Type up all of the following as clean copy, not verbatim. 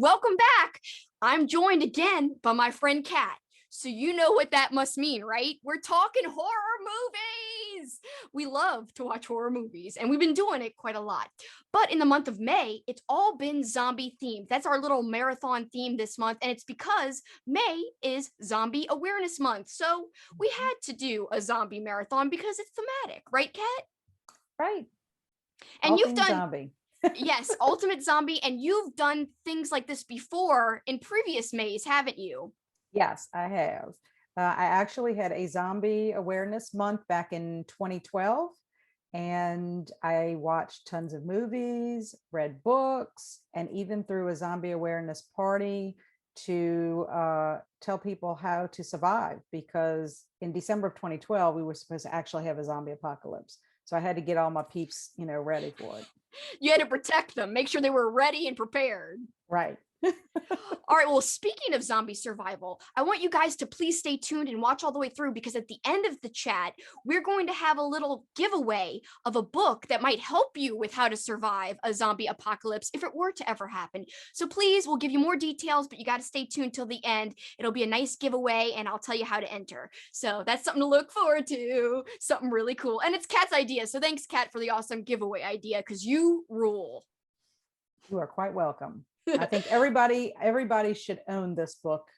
welcome back. I'm joined again by my friend Kat. So you know what that must mean, right? We're talking horror movies. We love to watch horror movies, and we've been doing it quite a lot. But in the month of May, it's all been zombie themed. That's our little marathon theme this month, and it's because May is Zombie Awareness Month. So we had to do a zombie marathon because it's thematic, right, Kat? Right. And you've done zombie. yes, Ultimate Zombie, and you've done things like this before in previous Mays, haven't you? Yes, I have. I actually had a zombie awareness month back in 2012, and I watched tons of movies, read books, and even threw a zombie awareness party to tell people how to survive, because in December of 2012, we were supposed to actually have a zombie apocalypse. So I had to get all my peeps, ready for it. You had to protect them, make sure they were ready and prepared. Right. All right, well, speaking of zombie survival, I want you guys to please stay tuned and watch all the way through, because at the end of the chat, we're going to have a little giveaway of a book that might help you with how to survive a zombie apocalypse if it were to ever happen. So please, we'll give you more details, but you got to stay tuned till the end. It'll be a nice giveaway, and I'll tell you how to enter. So that's something to look forward to, something really cool. And it's Kat's idea, so thanks, Kat, for the awesome giveaway idea, because you rule. You are quite welcome. I think everybody should own this book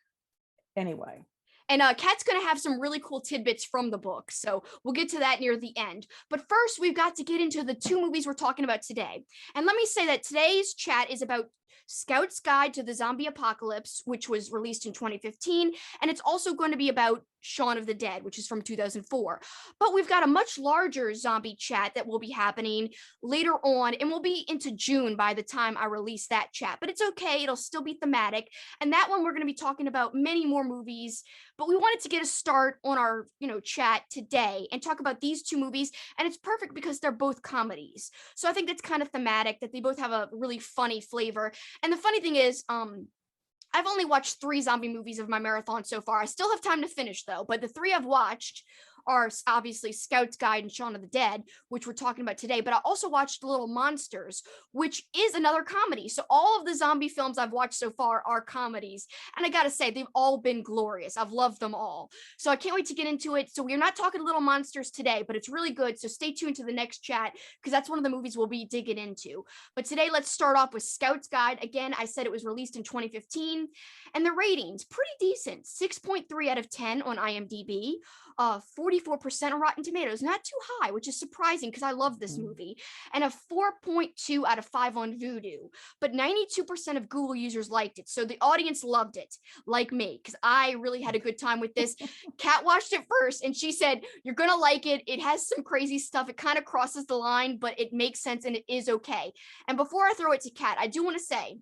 anyway. And Kat's going to have some really cool tidbits from the book, so we'll get to that near the end. But first, we've got to get into the two movies we're talking about today. And let me say that today's chat is about Scouts Guide to the Zombie Apocalypse, which was released in 2015, and it's also going to be about Shaun of the Dead, which is from 2004. But we've got a much larger zombie chat that will be happening later on, and we'll be into June by the time I release that chat. But it's okay, it'll still be thematic. And that one, we're going to be talking about many more movies, but we wanted to get a start on our, chat today and talk about these two movies. And it's perfect because they're both comedies. So I think that's kind of thematic, that they both have a really funny flavor. And the funny thing is, I've only watched 3 zombie movies of my marathon so far. I still have time to finish, though, but the 3 I've watched are obviously Scouts Guide and Shaun of the Dead, which we're talking about today, but I also watched Little Monsters, which is another comedy. So all of the zombie films I've watched so far are comedies, and I gotta say, they've all been glorious. I've loved them all. So I can't wait to get into it. So we're not talking Little Monsters today, but it's really good. So stay tuned to the next chat, because that's one of the movies we'll be digging into. But today, let's start off with Scouts Guide. Again, I said it was released in 2015, and the ratings, pretty decent. 6.3 out of 10 on IMDb, 44% on Rotten Tomatoes, not too high, which is surprising because I love this movie, and a 4.2 out of 5 on Vudu. But 92% of Google users liked it, so the audience loved it, like me, because I really had a good time with this. Kat watched it first, and she said, "You're gonna like it. It has some crazy stuff. It kind of crosses the line, but it makes sense and it is okay." And before I throw it to Kat, I do want to say,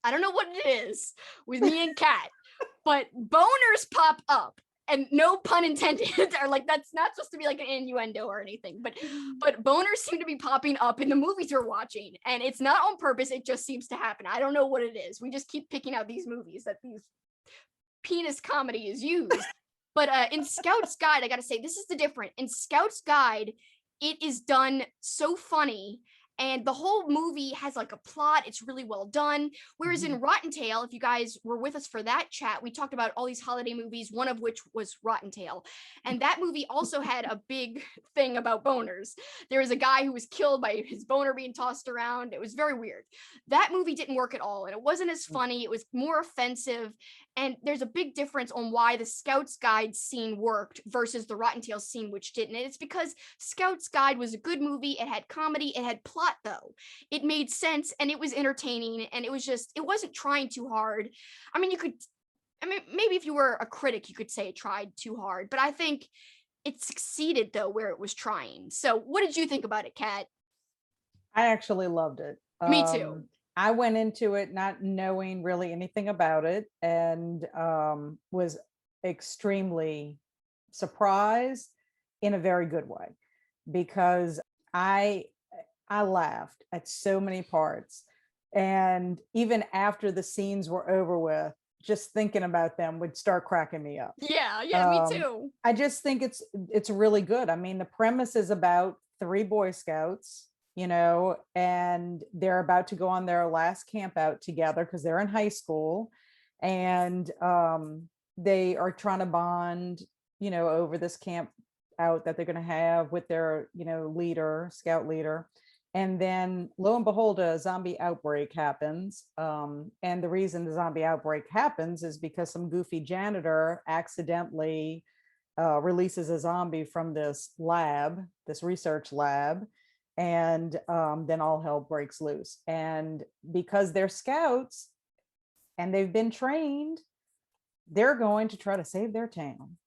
I don't know what it is with me and Kat, but boners pop up. And no pun intended, or like that's not supposed to be like an innuendo or anything, but boners seem to be popping up in the movies we're watching, and it's not on purpose. It just seems to happen. I don't know what it is. We just keep picking out these movies that these penis comedy is used. But in Scouts Guide, I gotta say, this is the different. In Scouts Guide, it is done so funny, and the whole movie has like a plot. It's really well done. Whereas in Rottentail, if you guys were with us for that chat, we talked about all these holiday movies, one of which was Rottentail. And that movie also had a big thing about boners. There was a guy who was killed by his boner being tossed around. It was very weird. That movie didn't work at all, and it wasn't as funny. It was more offensive. And there's a big difference on why the Scouts Guide scene worked versus the Rottentail scene, which didn't. And it's because Scouts Guide was a good movie. It had comedy. It had plot, though. It made sense, and it was entertaining, and it wasn't trying too hard. Maybe if you were a critic, you could say it tried too hard, but I think it succeeded, though, where it was trying. So what did you think about it, Kat? I actually loved it. Me too. I went into it not knowing really anything about it, and was extremely surprised in a very good way, because I laughed at so many parts, and even after the scenes were over with, just thinking about them would start cracking me up. Yeah, me too. I just think it's really good. I mean, the premise is about 3 Boy Scouts and they're about to go on their last camp out together because they're in high school. And they are trying to bond, over this camp out that they're going to have with their, scout leader. And then lo and behold, a zombie outbreak happens. And the reason the zombie outbreak happens is because some goofy janitor accidentally releases a zombie from this research lab. And then all hell breaks loose. And because they're scouts and they've been trained, they're going to try to save their town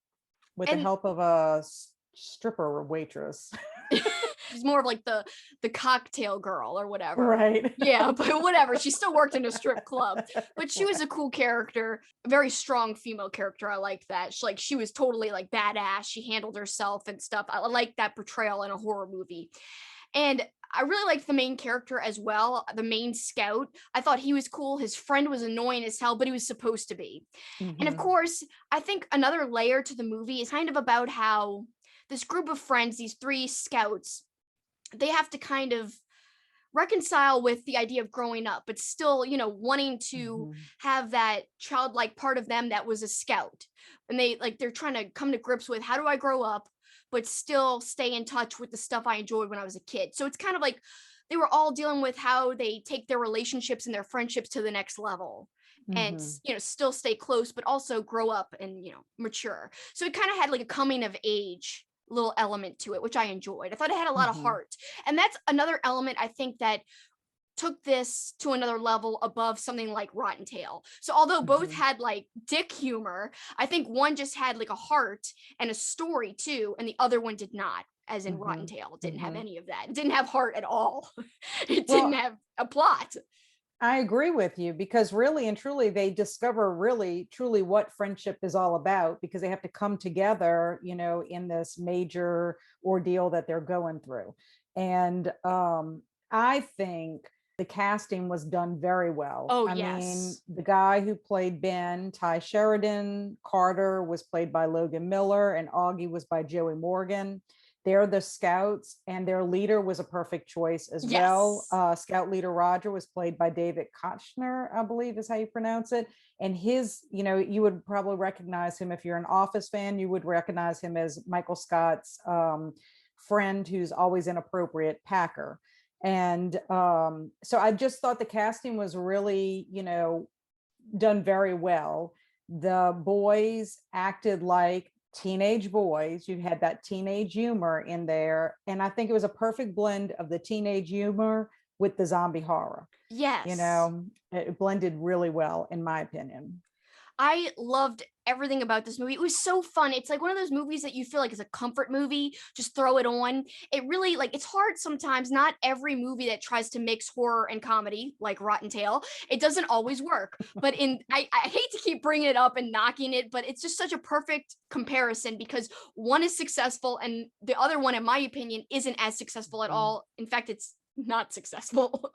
with the help of a stripper waitress. She's more of like the cocktail girl or whatever. Right. Yeah, but whatever. She still worked in a strip club. But she was a cool character, a very strong female character. I like that. She was totally like badass. She handled herself and stuff. I like that portrayal in a horror movie. And I really liked the main character as well, the main scout. I thought he was cool. His friend was annoying as hell, but he was supposed to be. Mm-hmm. And of course, I think another layer to the movie is kind of about how this group of friends, these three scouts, they have to kind of reconcile with the idea of growing up, but still, wanting to have that childlike part of them that was a scout. And they're trying to come to grips with, how do I grow up, but still stay in touch with the stuff I enjoyed when I was a kid. So it's kind of like they were all dealing with how they take their relationships and their friendships to the next level. And still stay close, but also grow up and mature. So it kind of had like a coming of age little element to it, which I enjoyed. I thought it had a lot of heart. And that's another element I think that took this to another level above something like Rottentail. So although both had like dick humor, I think one just had like a heart and a story too, and the other one did not, as in Rottentail. It didn't have any of that. It didn't have heart at all. It didn't have a plot. I agree with you, because really and truly they discover really truly what friendship is all about, because they have to come together, in this major ordeal that they're going through. And I think the casting was done very well. Oh, I yes. mean, the guy who played Ben, Ty Sheridan, Carter was played by Logan Miller, and Augie was by Joey Morgan. They're the scouts, and their leader was a perfect choice as well. Scout leader Roger was played by David Kochner, I believe is how you pronounce it. And his, you would probably recognize him if you're an Office fan. You would recognize him as Michael Scott's friend, who's always inappropriate, Packer. And so I just thought the casting was really, done very well. The boys acted like teenage boys. You had that teenage humor in there, and I think it was a perfect blend of the teenage humor with the zombie horror. Yes. It blended really well, in my opinion. I loved everything about this movie. It was so fun. It's like one of those movies that you feel like is a comfort movie. Just throw it on. It really, it's hard sometimes. Not every movie that tries to mix horror and comedy, like Rottentail, it doesn't always work. But I hate to keep bringing it up and knocking it, but it's just such a perfect comparison, because one is successful and the other one, in my opinion, isn't as successful at all. In fact, it's not successful.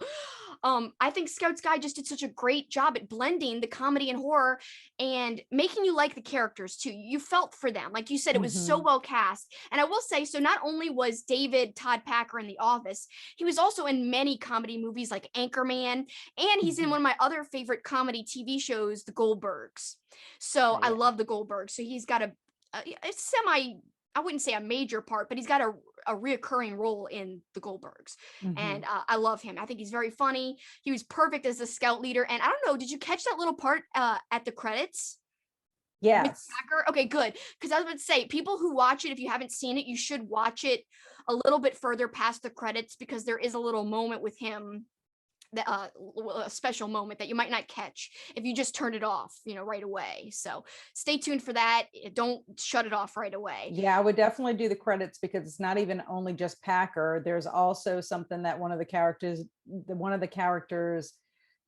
I think Scouts Guide just did such a great job at blending the comedy and horror and making you like the characters too. You felt for them. Like you said, it was so well cast. And I will say, so not only was David Todd Packer in The Office, he was also in many comedy movies like Anchorman, and he's in one of my other favorite comedy TV shows, The Goldbergs. So I love The Goldbergs. So he's got a I wouldn't say a major part, but he's got a reoccurring role in The Goldbergs. And I love him. I think he's very funny. He was perfect as the scout leader. And I don't know, did you catch that little part at the credits? Yes. Okay, good. Because I was about to say, people who watch it, if you haven't seen it, you should watch it a little bit further past the credits, because there is a little moment with him, a special moment that you might not catch if you just turn it off, right away. So stay tuned for that. Don't shut it off right away. Yeah, I would definitely do the credits, because it's not even only just Packer. There's also something that one of the characters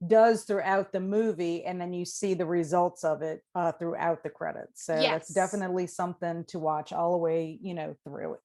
does throughout the movie, and then you see the results of it throughout the credits. So that's definitely something to watch all the way, through it.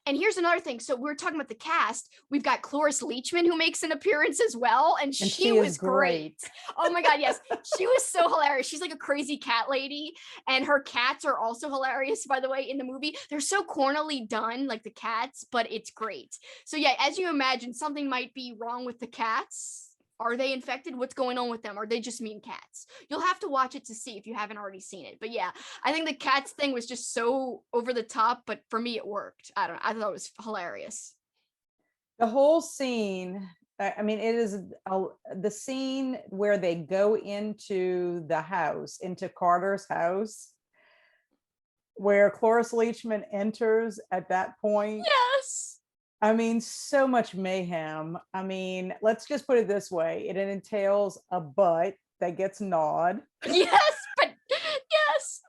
And here's another thing. So we're talking about the cast. We've got Cloris Leachman who makes an appearance as well, and And she is was great. Oh my god, yes, she was so hilarious. She's like a crazy cat lady, and her cats are also hilarious. By the way, in the movie, they're so cornily done, like the cats, but it's great. So yeah, as you imagine, something might be wrong with the cats. Are they infected? What's going on with them? Are they just mean cats? You'll have to watch it to see if you haven't already seen it. But yeah, I think the cats thing was just so over the top, but for me it worked. I don't know. I thought it was hilarious. The whole scene, I mean, it is the scene where they go into the house, into Carter's house, where Cloris Leachman enters at that point. Yes. I mean, so much mayhem. I mean, let's just put it this way. It entails a butt that gets gnawed. Yes, but yes.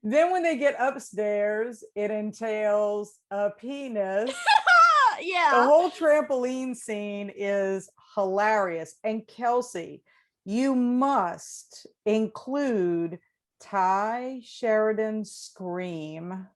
Then when they get upstairs, it entails a penis. The Yeah. whole trampoline scene is hilarious. And Kelsi, you must include Ty Sheridan's scream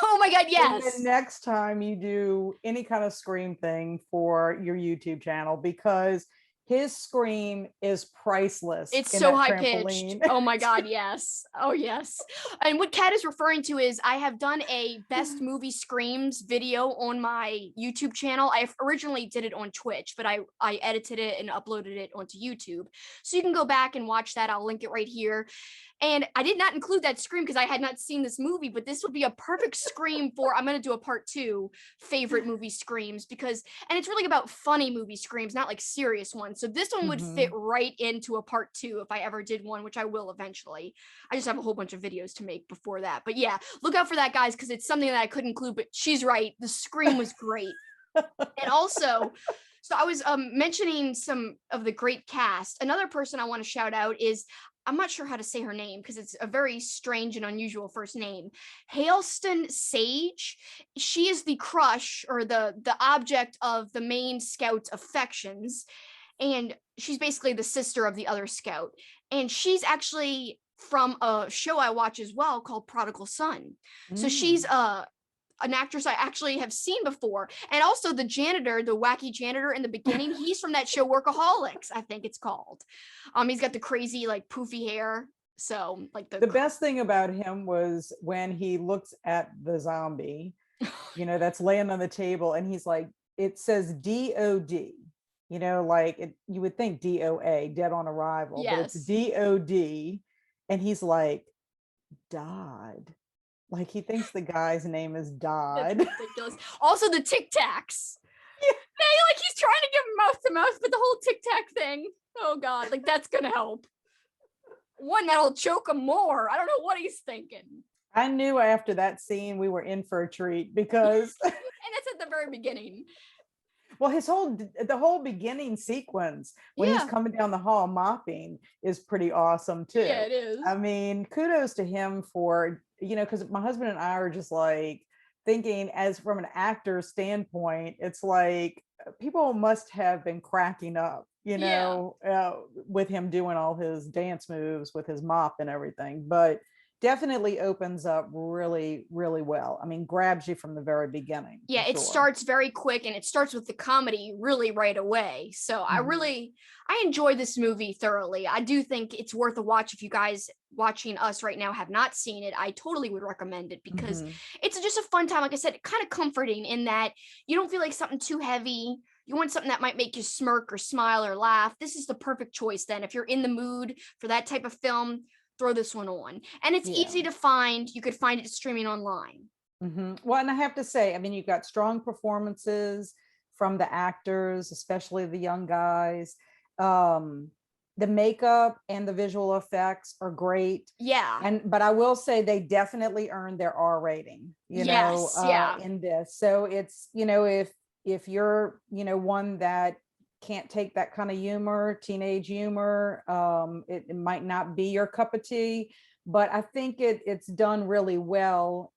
Oh my god, the yes. next time you do any kind of scream thing for your YouTube channel, because his scream is priceless It's in so that high pitched. trampoline. Oh my god, yes. Oh yes. And what Kat is referring to is I have done a best movie screams video on my YouTube channel. I originally did it on Twitch, but I edited it and uploaded it onto YouTube. So you can go back and watch that. I'll link it right here. And I did not include that scream because I had not seen this movie, but this would be a perfect scream for, I'm going to do a part 2 favorite movie screams, because, and it's really about funny movie screams, not like serious ones. So this one would fit right into a part 2 if I ever did one, which I will eventually. I just have a whole bunch of videos to make before that. But yeah, look out for that, guys, because it's something that I couldn't include, but she's right. The scream was great. And also, so I was mentioning some of the great cast. Another person I want to shout out is, I'm not sure how to say her name because it's a very strange and unusual first name. Hailston Sage. She is the crush or the object of the main scout's affections. And she's basically the sister of the other scout. And she's actually from a show I watch as well called Prodigal Son. So she's an actress I actually have seen before. And also the janitor, the wacky janitor in the beginning, he's from that show Workaholics, I think it's called. He's got the crazy like poofy hair. So like The best thing about him was when he looks at the zombie, that's laying on the table, and he's like, it says DOD, like you would think DOA, dead on arrival, but it's DOD. And he's like, Dodd. Like he thinks the guy's name is Dodd. That's ridiculous. Also the Tic Tacs. Yeah. Like he's trying to give him mouth to mouth, but the whole Tic Tac thing. Oh god, like that's gonna help. One that'll choke him more. I don't know what he's thinking. I knew after that scene we were in for a treat because and that's at the very beginning. Well, the whole beginning sequence when he's coming down the hall mopping is pretty awesome too. Yeah, it is. I mean, kudos to him for, because my husband and I are just like thinking, as from an actor standpoint, it's like people must have been cracking up, with him doing all his dance moves with his mop and everything. But definitely opens up really, really well. I mean, grabs you from the very beginning. Yeah, it starts very quick, and it starts with the comedy really right away. So I enjoy this movie thoroughly. I do think it's worth a watch. If you guys watching us right now have not seen it, I totally would recommend it because it's just a fun time. Like I said, kind of comforting in that you don't feel like something too heavy. You want something that might make you smirk or smile or laugh. This is the perfect choice then. If you're in the mood for that type of film, throw this one on. And it's easy to find. You could find it streaming online. Well, and I have to say, I mean, you've got strong performances from the actors, especially the young guys. The makeup and the visual effects are great. Yeah. But I will say they definitely earned their R rating, in this. So it's, if you're, one that can't take that kind of humor, teenage humor, it might not be your cup of tea, but I think it's done really well,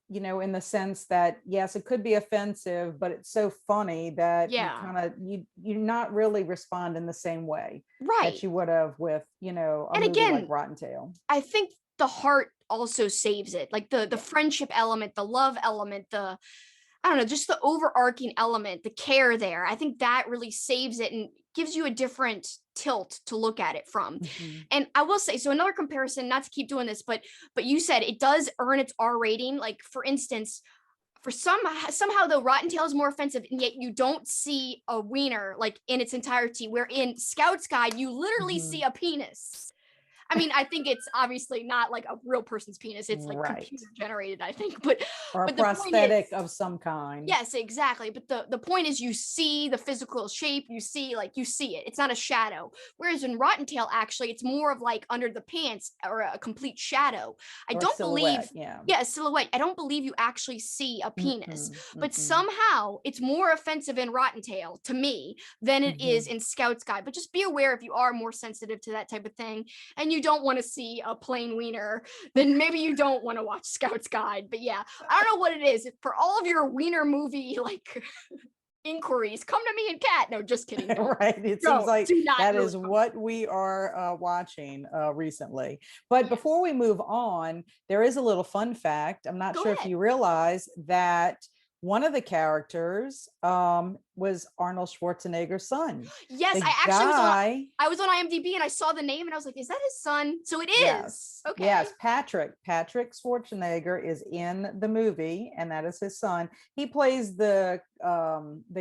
in the sense that, yes, it could be offensive, but it's so funny that you not really respond in the same way that you would have with, a movie like Rottentail. I think the heart also saves it, like the friendship element, the love element, I don't know, just the overarching element, the care there. I think that really saves it and gives you a different tilt to look at it from. Mhm. And I will say, so another comparison, not to keep doing this, but you said it does earn its R rating. Like for instance, for somehow though Rottentail is more offensive, and yet you don't see a wiener like in its entirety, where in Scouts Guide you literally see Mhm. a penis. I mean, I think it's obviously not like a real person's penis. It's like Right. computer generated, I think. But Or a the point is, prosthetic of some kind. yes, exactly. But the point is you see the physical shape, you see it. It's not a shadow. Whereas in Rottentail, actually, it's more of like under the pants or a complete shadow. I Or a don't believe, silhouette. Yeah. yeah, a silhouette. I don't believe you actually see a penis. Mm-mm, But mm-mm, somehow it's more offensive in Rottentail to me than it is mhm. in Scouts Guide. But just be aware if you are more sensitive to that type of thing and you don't want to see a plain wiener, then maybe you don't want to watch Scouts Guide. But yeah, I don't know what it is. For all of your wiener movie like inquiries, come to me and Kat. No, just kidding. Don't. Right. It seems No, like do not that really is come. what we are watching recently. But before Yes. we move on, there is a little fun fact. I'm not Go sure if ahead. you realize that one of the characters was Arnold Schwarzenegger's son. Yes, The I actually was on guy, I was on IMDb and I saw the name and I was like, is that his son? So it is. yes, Okay. yes, Patrick Schwarzenegger is in the movie, and that is his son. He plays the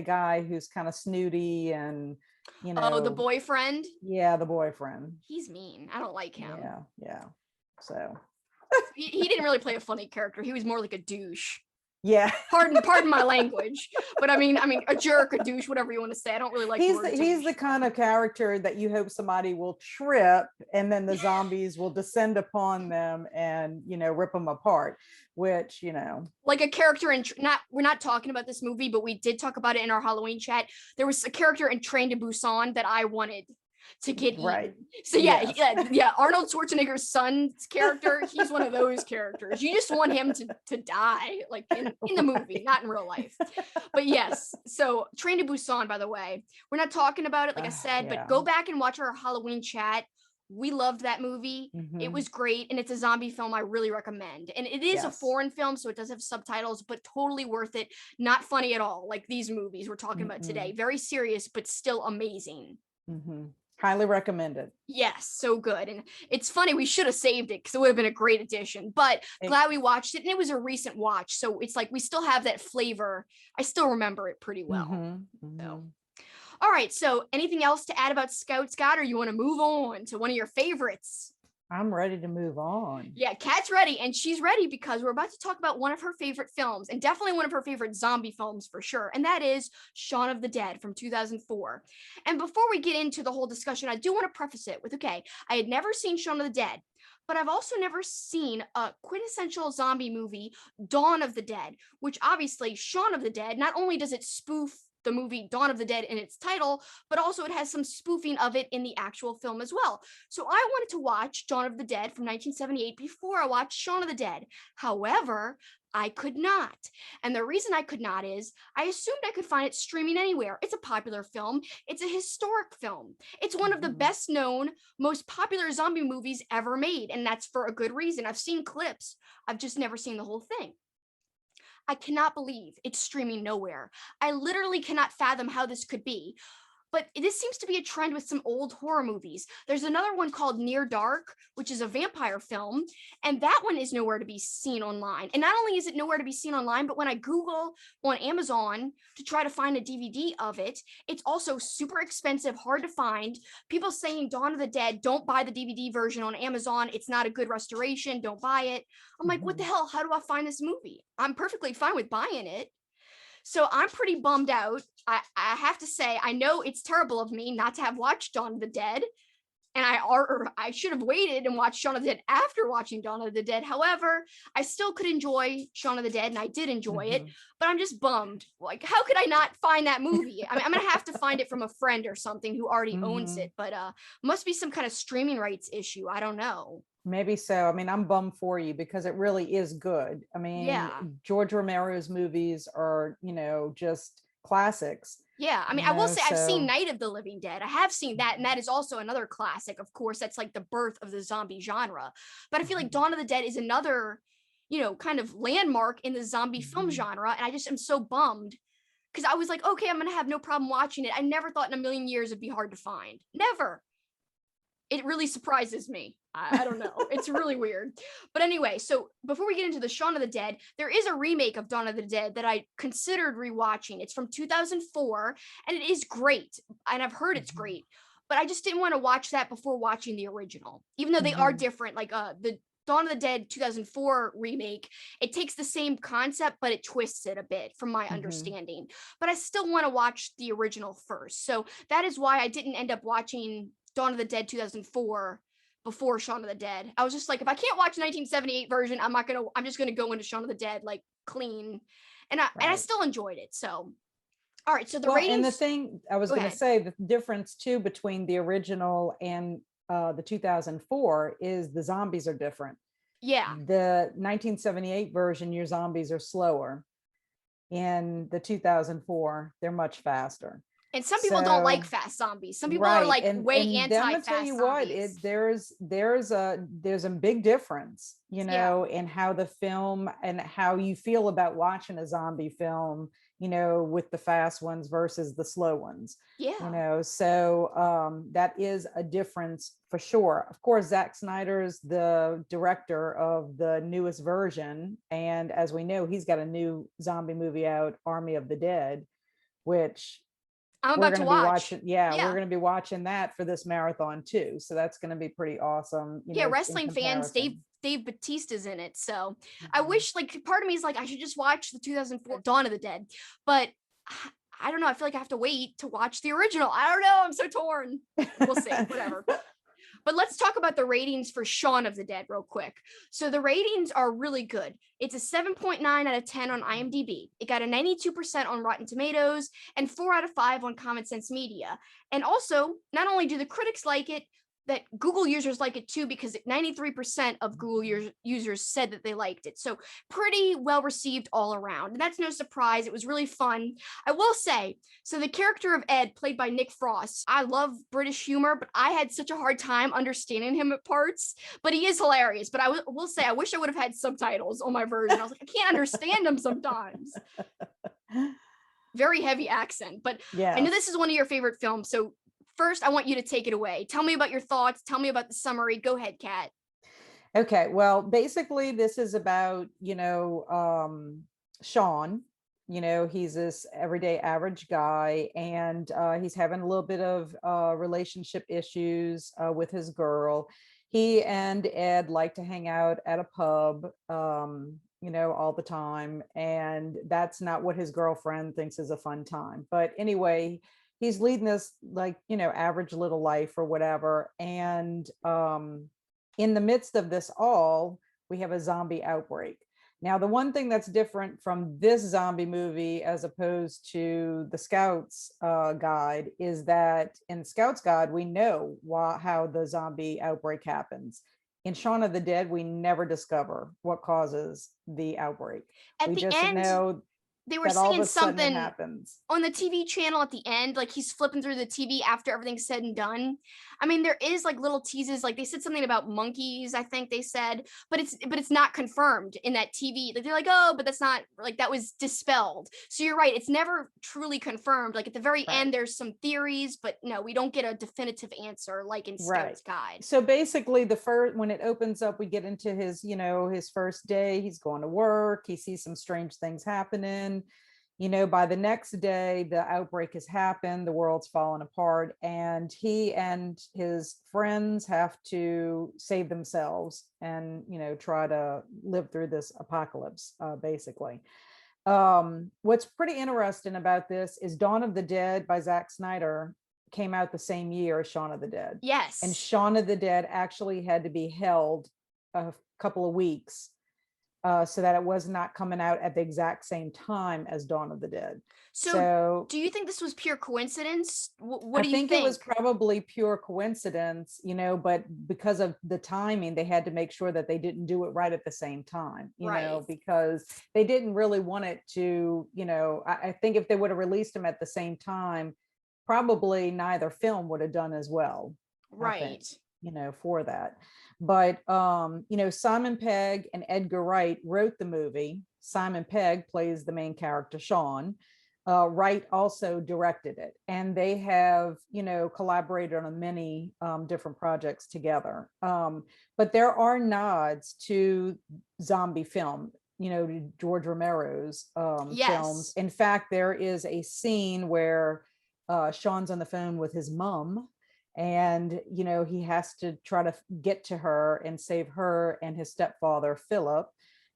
guy who's kind of snooty and, you Oh, the know, boyfriend. yeah, the boyfriend. He's mean. I don't like him. Yeah, yeah. So, He didn't really play a funny character. He was more like a douche. yeah. Pardon my language, but I mean a jerk, a douche, whatever you want to say. I don't really like the He's word he's douche. the kind of character that you hope somebody will trip and then the zombies will descend upon them and, rip them apart, which, Like a character in not we're not talking about this movie, but we did talk about it in our Halloween chat. There was a character in Train to Busan that I wanted to get right. eaten. So yeah, Yes. yeah. Arnold Schwarzenegger's son's character, he's one of those characters. You just want him to die, like in the movie, not in real life. But yes, so Train to Busan, by the way, we're not talking about it, like I said, but Yeah. go back and watch our Halloween chat. We loved that movie. It Mhm. was great, and it's a zombie film I really recommend. And it is a Yes. foreign film, so it does have subtitles, but totally worth it. Not funny at all, like these movies we're talking about today. Mm-mm. Very serious, but still amazing. Mhm. Highly recommended. Yes, so good. And it's funny, we should have saved it because it would have been a great addition. But glad we watched it, and it was a recent watch. So it's like we still have that flavor. I still remember it pretty well. Mhm, So mhm. all right. So anything else to add about Scout Scott, or you want to move on to one of your favorites? I'm ready to move on. Yeah, Kat's ready, and she's ready because we're about to talk about one of her favorite films, and definitely one of her favorite zombie films for sure, and that is Shaun of the Dead from 2004. And before we get into the whole discussion, I do want to preface it with, okay, I had never seen Shaun of the Dead, but I've also never seen a quintessential zombie movie, Dawn of the Dead, which obviously Shaun of the Dead, not only does it spoof the movie Dawn of the Dead in its title, but also it has some spoofing of it in the actual film as well. So I wanted to watch Dawn of the Dead from 1978 before I watched Shaun of the Dead. However, I could not. And the reason I could not is I assumed I could find it streaming anywhere. It's a popular film. It's a historic film. It's one of the Mhm. best known, most popular zombie movies ever made. And that's for a good reason. I've seen clips. I've just never seen the whole thing. I cannot believe it's streaming nowhere. I literally cannot fathom how this could be. But this seems to be a trend with some old horror movies. There's another one called Near Dark, which is a vampire film, and that one is nowhere to be seen online. And not only is it nowhere to be seen online, but when I Google on Amazon to try to find a DVD of it, it's also super expensive, hard to find. People saying Dawn of the Dead, don't buy the DVD version on Amazon. It's not a good restoration. Don't buy it. I'm like, what the Mhm. hell? How do I find this movie? I'm perfectly fine with buying it. So I'm pretty bummed out. I have to say, I know it's terrible of me not to have watched Dawn of the Dead. And I should have waited and watched Shaun of the Dead after watching Dawn of the Dead. However, I still could enjoy Shaun of the Dead, and I did enjoy it. Mhm. But I'm just bummed. Like, how could I not find that movie? I mean, I'm gonna have to find it from a friend or something who already owns Mhm. it. But must be some kind of streaming rights issue. I don't know. Maybe so. I mean, I'm bummed for you because it really is good. I mean, Yeah. George Romero's movies are, just classics, Yeah, I mean, I will say I've seen so Night of the Living Dead. I have seen that, and that is also another classic. Of course, that's like the birth of the zombie genre. But I feel like Mhm. Dawn of the Dead is another. kind of landmark in the zombie film genre. And I just am so bummed because I was like, okay, I'm going to have no problem watching it. I never thought in a million years it'd be hard to find. Never. It really surprises me. I don't know. It's really weird. But anyway, so before we get into the Shaun of the Dead, there is a remake of Dawn of the Dead that I considered rewatching. It's from 2004 and it is great. And I've heard it's great. But I just didn't want to watch that before watching the original, even though they are different. Like the Dawn of the Dead 2004 remake, it takes the same concept, but it twists it a bit from my understanding. But I still want to watch the original first. So that is why I didn't end up watching Dawn of the Dead 2004 before Shaun of the Dead. I was just like, if I can't watch the 1978 version, I'm just gonna go into Shaun of the Dead like clean. And I still enjoyed it. So all right, so the ratings. And the thing I was going to say, the difference too between the original and the 2004 is the zombies are different. Yeah. The 1978 version, your zombies are slower. In the 2004, they're much faster. And some people don't like fast zombies. Some people are like way anti-fast tell you zombies. There's a big difference, in how the film and how you feel about watching a zombie film, with the fast ones versus the slow ones. Yeah. So that is a difference for sure. Of course, Zack Snyder's the director of the newest version. And as we know, he's got a new zombie movie out, Army of the Dead, which I'm about to watch. We're going to be watching that for this marathon too. So that's going to be pretty awesome. Wrestling fans, Dave Bautista's in it. So I wish, like, part of me is like, I should just watch the 2004 Dawn of the Dead. But I don't know. I feel like I have to wait to watch the original. I don't know. I'm so torn. We'll see. Whatever. But let's talk about the ratings for Shaun of the Dead real quick. So the ratings are really good. It's a 7.9 out of 10 on IMDb. It got a 92% on Rotten Tomatoes and 4 out of 5 on Common Sense Media. And also, not only do the critics like it, that Google users like it too, because 93% of Google users said that they liked it. So pretty well received all around. And that's no surprise. It was really fun. I will say, so the character of Ed, played by Nick Frost, I love British humor, but I had such a hard time understanding him at parts. But he is hilarious. But I will say, I wish I would have had subtitles on my version. I was like, I can't understand him sometimes. Very heavy accent. But I know this is one of your favorite films. So first, I want you to take it away. Tell me about your thoughts. Tell me about the summary. Go ahead, Kat. Okay. Well, basically, this is about, Shaun. He's this everyday average guy, and he's having a little bit of relationship issues with his girl. He and Ed like to hang out at a pub, all the time. And that's not what his girlfriend thinks is a fun time. But anyway, he's leading this average little life or whatever. And in the midst of this all, we have a zombie outbreak. Now, the one thing that's different from this zombie movie as opposed to the Scouts Guide is that in Scouts Guide, we know how the zombie outbreak happens. In Shaun of the Dead, we never discover what causes the outbreak. At we the just end, know they were saying something happens on the TV channel at the end, like he's flipping through the TV after everything's said and done. I mean, there is like little teases, like they said something about monkeys, I think they said, but it's not confirmed in that TV. Like they're like, oh, but that's not, like that was dispelled. So you're right, it's never truly confirmed. Like at the very end, there's some theories, but no, we don't get a definitive answer like in Scouts Guide. So basically, when it opens up, we get into his, his first day. He's going to work. He sees some strange things happening. By the next day, the outbreak has happened, the world's fallen apart, and he and his friends have to save themselves and, try to live through this apocalypse, basically. What's pretty interesting about this is Dawn of the Dead by Zack Snyder came out the same year as Shaun of the Dead. Yes. And Shaun of the Dead actually had to be held a couple of weeks so that it was not coming out at the exact same time as Dawn of the Dead. So do you think this was pure coincidence? What do you think? I think it was probably pure coincidence, but because of the timing, they had to make sure that they didn't do it right at the same time, you know, because they didn't really want it to, I think if they would have released them at the same time, probably neither film would have done as well. Right. for that. But Simon Pegg and Edgar Wright wrote the movie. Simon Pegg plays the main character, Shaun. Wright also directed it, and they have collaborated on many different projects together. But there are nods to zombie film, to George Romero's films. In fact, there is a scene where Shaun's on the phone with his mom, and he has to try to get to her and save her and his stepfather Philip.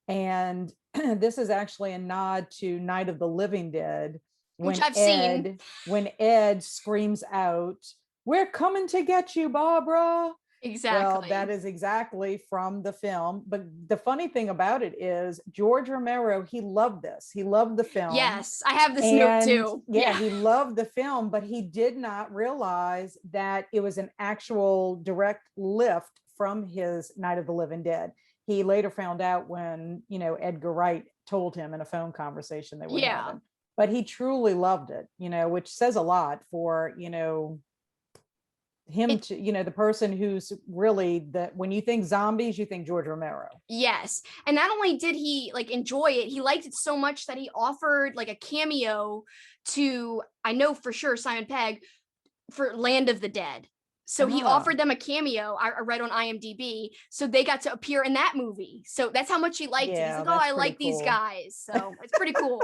And this is actually a nod to Night of the Living Dead, which I've seen. When Ed screams out, "We're coming to get you, Barbara." Exactly. Well, that is exactly from the film. But the funny thing about it is George Romero, he loved this. He loved the film. Yes, I have this note too. Yeah, he loved the film, but he did not realize that it was an actual direct lift from his Night of the Living Dead. He later found out when, Edgar Wright told him in a phone conversation they were having. But he truly loved it, which says a lot for, him to, the person who's really when you think zombies, you think George Romero. Yes. And not only did he enjoy it, he liked it so much that he offered a cameo to, I know for sure, Simon Pegg for Land of the Dead. So he offered them a cameo. I read on IMDb, so they got to appear in that movie. So that's how much he liked it. He's like, "Oh, I like these guys." So it's pretty cool.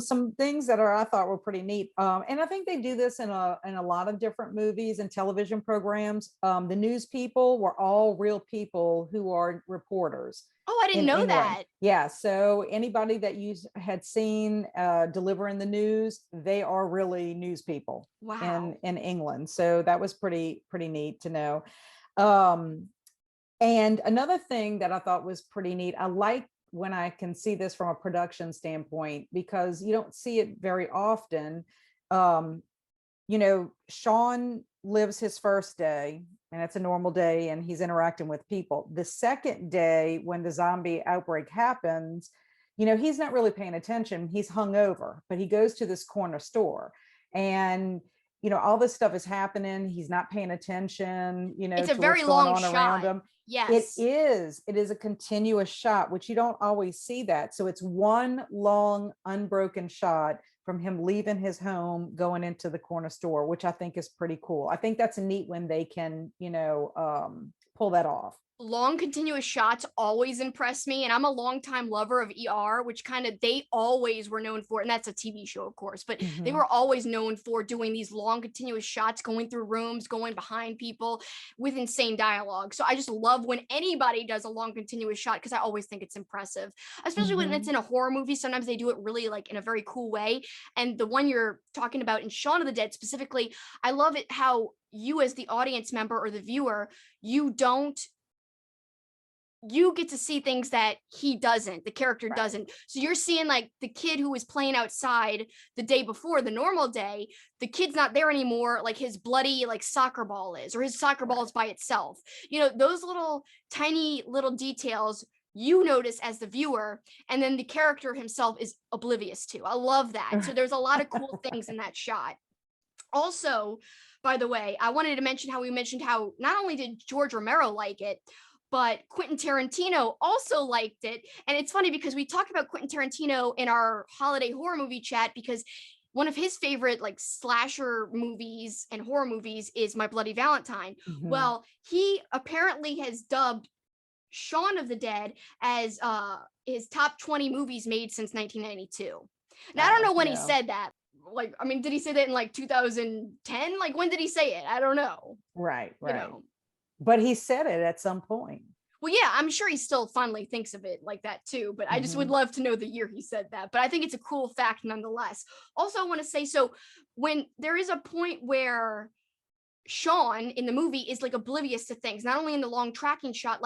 Some things that I thought were pretty neat, and I think they do this in a lot of different movies and television programs. The news people were all real people who are reporters. Oh, I didn't know that. Yeah, so anybody that you had seen delivering the news, they are really news people. Wow. in England. So that was pretty neat to know. And another thing that I thought was pretty neat, I like when I can see this from a production standpoint, because you don't see it very often. Shaun lives his first day, and it's a normal day, and he's interacting with people. The second day, when the zombie outbreak happens, he's not really paying attention. He's hungover, but he goes to this corner store, and all this stuff is happening. He's not paying attention, it's a to very what's going long on shot around him. Yes. It is a continuous shot, which you don't always see that. So it's one long unbroken shot from him leaving his home, going into the corner store, which I think is pretty cool. I think that's neat when they can, pull that off. Long continuous shots always impress me, and I'm a longtime lover of ER, which they always were known for, and that's a TV show, of course, but they were always known for doing these long continuous shots, going through rooms, going behind people with insane dialogue. So I just love when anybody does a long continuous shot, because I always think it's impressive, especially when it's in a horror movie. Sometimes they do it really in a very cool way. And the one you're talking about in Shaun of the Dead specifically, I love it how you, as the audience member or the viewer, you get to see things that the character doesn't. So you're seeing the kid who was playing outside the day before, the normal day, the kid's not there anymore, his bloody soccer ball is, or his soccer ball is by itself. Those little tiny little details you notice as the viewer, and then the character himself is oblivious to. I love that. So there's a lot of cool things in that shot. Also, by the way, I wanted to mention how not only did George Romero like it, but Quentin Tarantino also liked it. And it's funny because we talked about Quentin Tarantino in our holiday horror movie chat, because one of his favorite slasher movies and horror movies is My Bloody Valentine. Well, he apparently has dubbed Shaun of the Dead as his top 20 movies made since 1992. And I don't know when he said that. Did he say that in 2010? When did he say it? I don't know. Right. But he said it at some point. Well, yeah, I'm sure he still fondly thinks of it like that too, but I just would love to know the year he said that. But I think it's a cool fact nonetheless. Also, I want to say, so when there is a point where Shaun in the movie is oblivious to things, not only in the long tracking shot,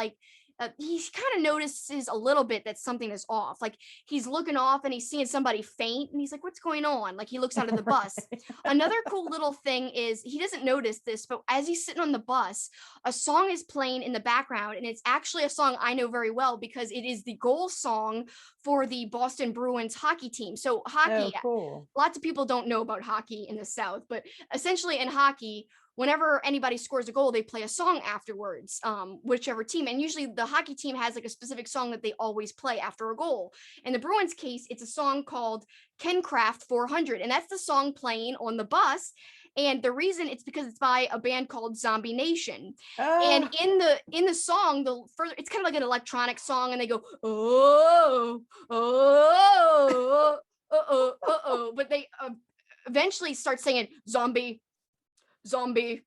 he kind of notices a little bit that something is off. He's looking off and he's seeing somebody faint, and he's like, "What's going on?" He looks out of the bus. Another cool little thing is, he doesn't notice this, but as he's sitting on the bus, a song is playing in the background, and it's actually a song I know very well, because it is the goal song for the Boston Bruins hockey team. So hockey, cool. Lots of people don't know about hockey in the South, but essentially in hockey, whenever anybody scores a goal, they play a song afterwards, whichever team. And usually the hockey team has like a specific song that they always play after a goal. In the Bruins case, it's a song called Kencraft 400. And that's the song playing on the bus. And the reason it's because it's by a band called Zombie Nation. And in the song, the further it's kind of like an electronic song, and they go, oh, oh, but they eventually start singing zombie, zombie,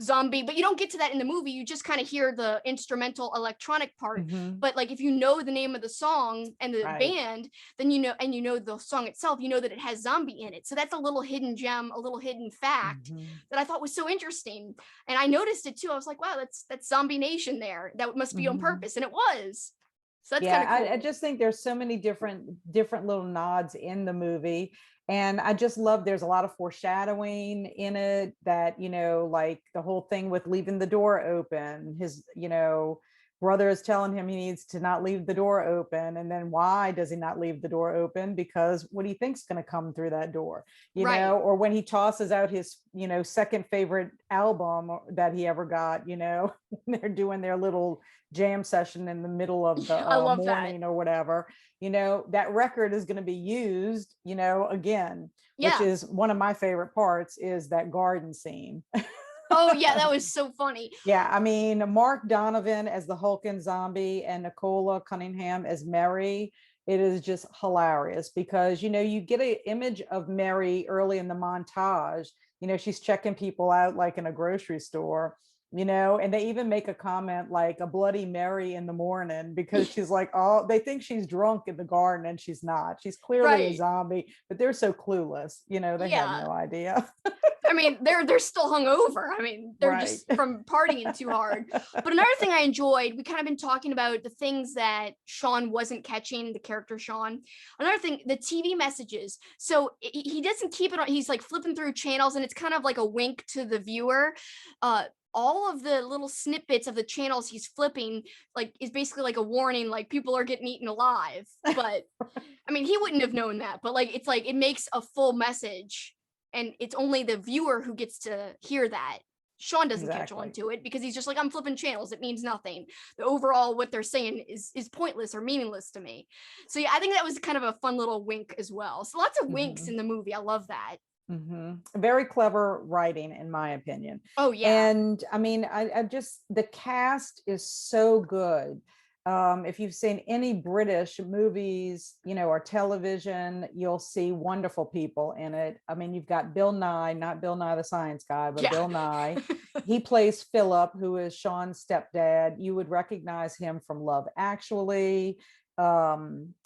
zombie, but you don't get to that in the movie. You just kind of hear the instrumental electronic part. But like if you know the name of the song and the band, then you know, and you know the song itself, you know that it has zombie in it. So that's a little hidden gem, a little hidden fact that I thought was so interesting. And I noticed it too. I was like, wow, that's Zombie Nation there. That must be on purpose, and it was. So that's kind of cool. I just think there's so many different little nods in the movie. And I just love, there's a lot of foreshadowing in it, that, you know, like the whole thing with leaving the door open, his, you know, brother is telling him he needs to not leave the door open. And then why does he not leave the door open? Because what do you think's going to come through that door, you know? Or when he tosses out his, you know, second favorite album that he ever got, you know, they're doing their little jam session in the middle of the morning or whatever, you know, that record is going to be used, you know, again, which is one of my favorite parts, is that garden scene. Oh yeah, that was so funny. Yeah, I mean, Mark Donovan as the Hulking zombie and Nicola Cunningham as Mary, it is just hilarious because, you know, you get an image of Mary early in the montage, you know, she's checking people out like in a grocery store, you know, and they even make a comment like a Bloody Mary in the morning, because she's like, oh, they think she's drunk in the garden and she's not. She's clearly a zombie, but they're so clueless, you know, they have no idea. I mean, they're still hungover. I mean, they're just from partying too hard. But another thing I enjoyed, we kind of been talking about the things that Shaun wasn't catching, the character Shaun. Another thing, the TV messages. So he doesn't keep it on. He's like flipping through channels, and it's kind of like a wink to the viewer. All of the little snippets of the channels he's flipping, like, is basically like a warning, like people are getting eaten alive. But I mean, he wouldn't have known that. But like, it's like it makes a full message. And it's only the viewer who gets to hear that. Shaun doesn't catch on to it because he's just like, I'm flipping channels. It means nothing. The overall, what they're saying is pointless or meaningless to me. So yeah, I think that was kind of a fun little wink as well. So lots of winks in the movie. I love that. Very clever writing, in my opinion. Oh yeah. And I mean, I just, the cast is so good. If you've seen any British movies, you know, or television, you'll see wonderful people in it. I mean, you've got Bill Nye, not Bill Nye the Science Guy, but Bill Nye. He plays Philip, who is Shaun's stepdad. You would recognize him from Love Actually.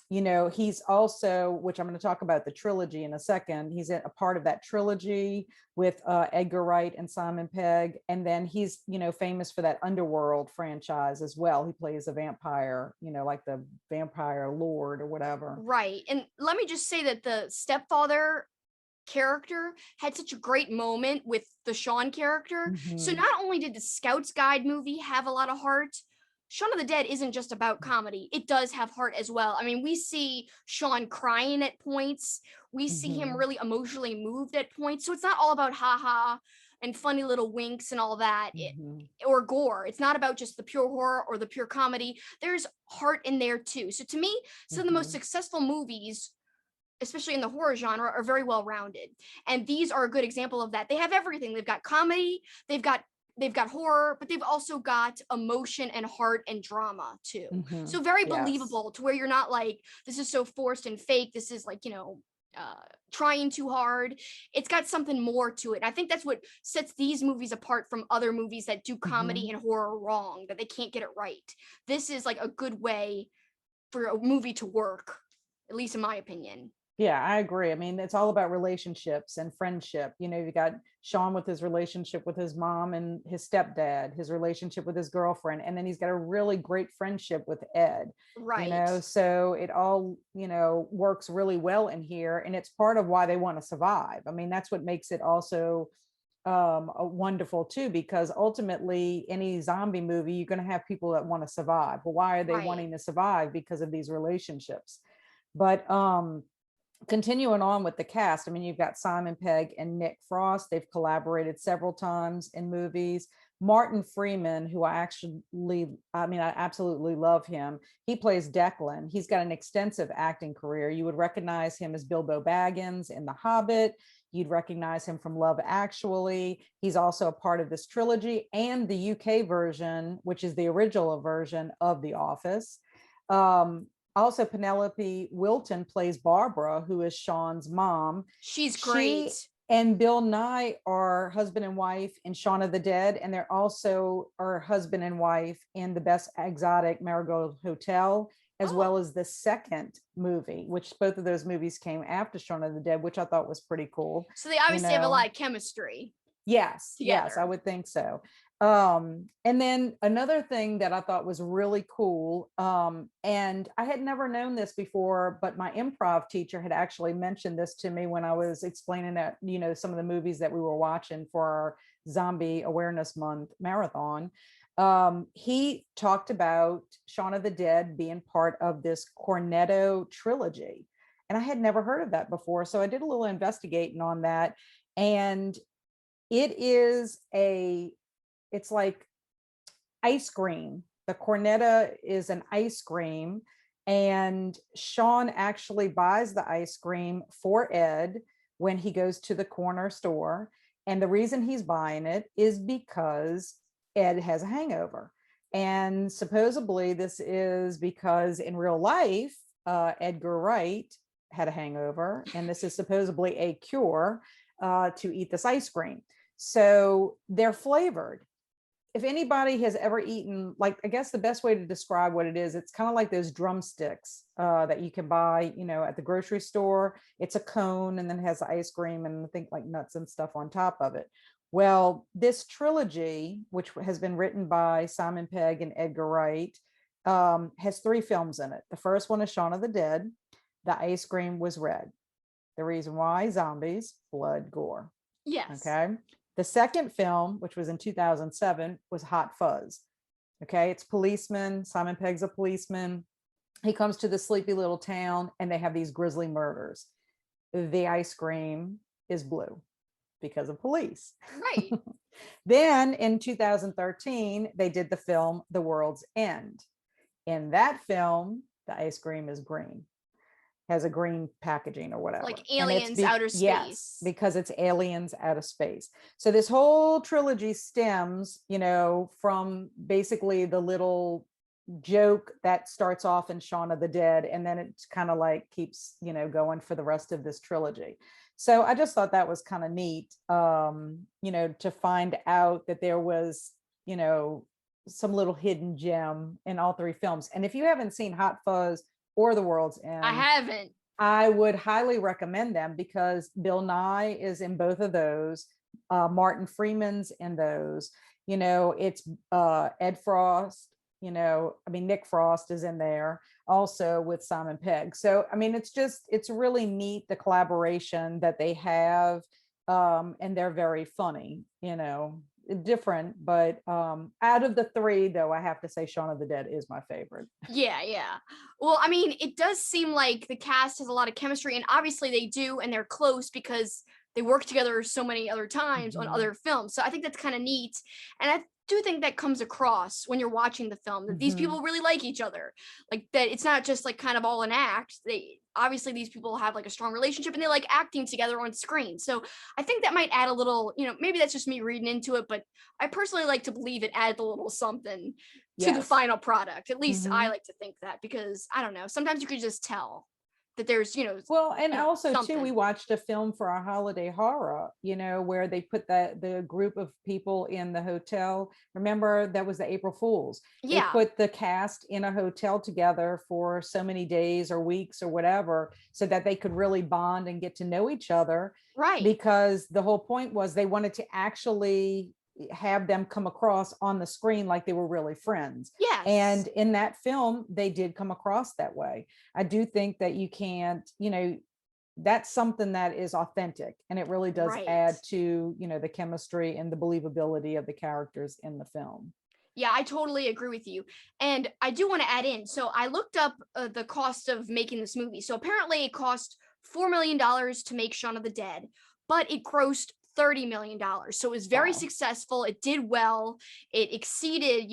You know, he's also, which I'm going to talk about the trilogy in a second, he's a part of that trilogy with Edgar Wright and Simon Pegg. And then he's, you know, famous for that Underworld franchise as well. He plays a vampire, you know, like the vampire lord or whatever. Right. And let me just say that the stepfather character had such a great moment with the Shaun character. So not only did the Scouts Guide movie have a lot of heart, Shaun of the Dead isn't just about comedy. It does have heart as well. I mean, we see Shaun crying at points. We see him really emotionally moved at points. So it's not all about haha and funny little winks and all that, or gore. It's not about just the pure horror or the pure comedy. There's heart in there too. So to me, some of the most successful movies, especially in the horror genre, are very well rounded. And these are a good example of that. They have everything. They've got comedy, they've got horror, but they've also got emotion and heart and drama too. So very believable, to where you're not like, this is so forced and fake. This is like, you know, trying too hard. It's got something more to it. And I think that's what sets these movies apart from other movies that do comedy and horror wrong, that they can't get it right. This is like a good way for a movie to work, at least in my opinion. Yeah, I agree. I mean, it's all about relationships and friendship. You know, you got Shaun with his relationship with his mom and his stepdad, his relationship with his girlfriend, and then he's got a really great friendship with Ed. Right. You know, so it all, you know, works really well in here, and it's part of why they want to survive. I mean, that's what makes it also wonderful too, because ultimately any zombie movie, you're going to have people that want to survive. But why are they wanting to survive? Because of these relationships. But continuing on with the cast, I mean, you've got Simon Pegg and Nick Frost. They've collaborated several times in movies. Martin Freeman, who I absolutely love him. He plays Declan. He's got an extensive acting career. You would recognize him as Bilbo Baggins in The Hobbit. You'd recognize him from Love Actually. He's also a part of this trilogy and the UK version, which is the original version of The Office. Also, Penelope Wilton plays Barbara, who is Sean's mom. She's great. She and Bill Nye are husband and wife in Shaun of the Dead, and they're also are husband and wife in The Best Exotic Marigold Hotel, as well as the second movie, which both of those movies came after Shaun of the Dead, which I thought was pretty cool. So they obviously have a lot of chemistry. Yes, yes, I would think so. And then another thing that I thought was really cool, and I had never known this before, but my improv teacher had actually mentioned this to me when I was explaining that, some of the movies that we were watching for our Zombie Awareness Month marathon. He talked about Shaun of the Dead being part of this Cornetto trilogy. And I had never heard of that before. So I did a little investigating on that. And it's like ice cream. The cornetta is an ice cream, and Shaun actually buys the ice cream for Ed when he goes to the corner store. And the reason he's buying it is because Ed has a hangover. And supposedly this is because in real life, Edgar Wright had a hangover, and this is supposedly a cure to eat this ice cream. So they're flavored. If anybody has ever eaten, like, I guess the best way to describe what it is, it's kind of like those drumsticks that you can buy, at the grocery store. It's a cone and then it has the ice cream and I think like nuts and stuff on top of it. Well, this trilogy, which has been written by Simon Pegg and Edgar Wright, has 3 films in it. The first one is Shaun of the Dead. The ice cream was red. The reason why: zombies, blood, gore. Yes. Okay. The second film, which was in 2007, was Hot Fuzz. Okay. It's policeman. Simon Pegg's a policeman. He comes to the sleepy little town and they have these grisly murders. The ice cream is blue because of police. Right. Then in 2013, they did the film The World's End. In that film, the ice cream is green. Has a green packaging or whatever. Like aliens outer space. Yes, because it's aliens out of space. So this whole trilogy stems, from basically the little joke that starts off in Shaun of the Dead, and then it kind of like keeps, going for the rest of this trilogy. So I just thought that was kind of neat, to find out that there was, some little hidden gem in all 3 films. And if you haven't seen Hot Fuzz or The World's End, I haven't. I would highly recommend them because Bill Nye is in both of those. Martin Freeman's in those. It's Ed Frost. Nick Frost is in there also with Simon Pegg. So, it's really neat, the collaboration that they have, and they're very funny. Different, but out of the 3, though, I have to say Shaun of the Dead is my favorite. Yeah. Well, it does seem like the cast has a lot of chemistry, and obviously they do, and they're close because they work together so many other times on other films. So I think that's kind of neat, and I do think that comes across when you're watching the film, that these people really like each other, like that it's not just like kind of all an act. Obviously these people have like a strong relationship and they like acting together on screen. So I think that might add a little, maybe that's just me reading into it, but I personally like to believe it adds a little something to the final product. At least I like to think that, because I don't know, sometimes you could just tell that there's, well, and also something. too, we watched a film for our holiday horror, where they put the group of people in the hotel. Remember, that was the April Fools. Yeah. They put the cast in a hotel together for so many days or weeks or whatever, so that they could really bond and get to know each other. Right. Because the whole point was they wanted to actually have them come across on the screen like they were really friends. Yes. And in that film, they did come across that way. I do think that you can't, that's something that is authentic, and it really does add to, the chemistry and the believability of the characters in the film. Yeah, I totally agree with you. And I do want to add in, so I looked up the cost of making this movie. So apparently it cost $4 million to make Shaun of the Dead, but it grossed $30 million. So it was very Wow. successful. It did well. It exceeded,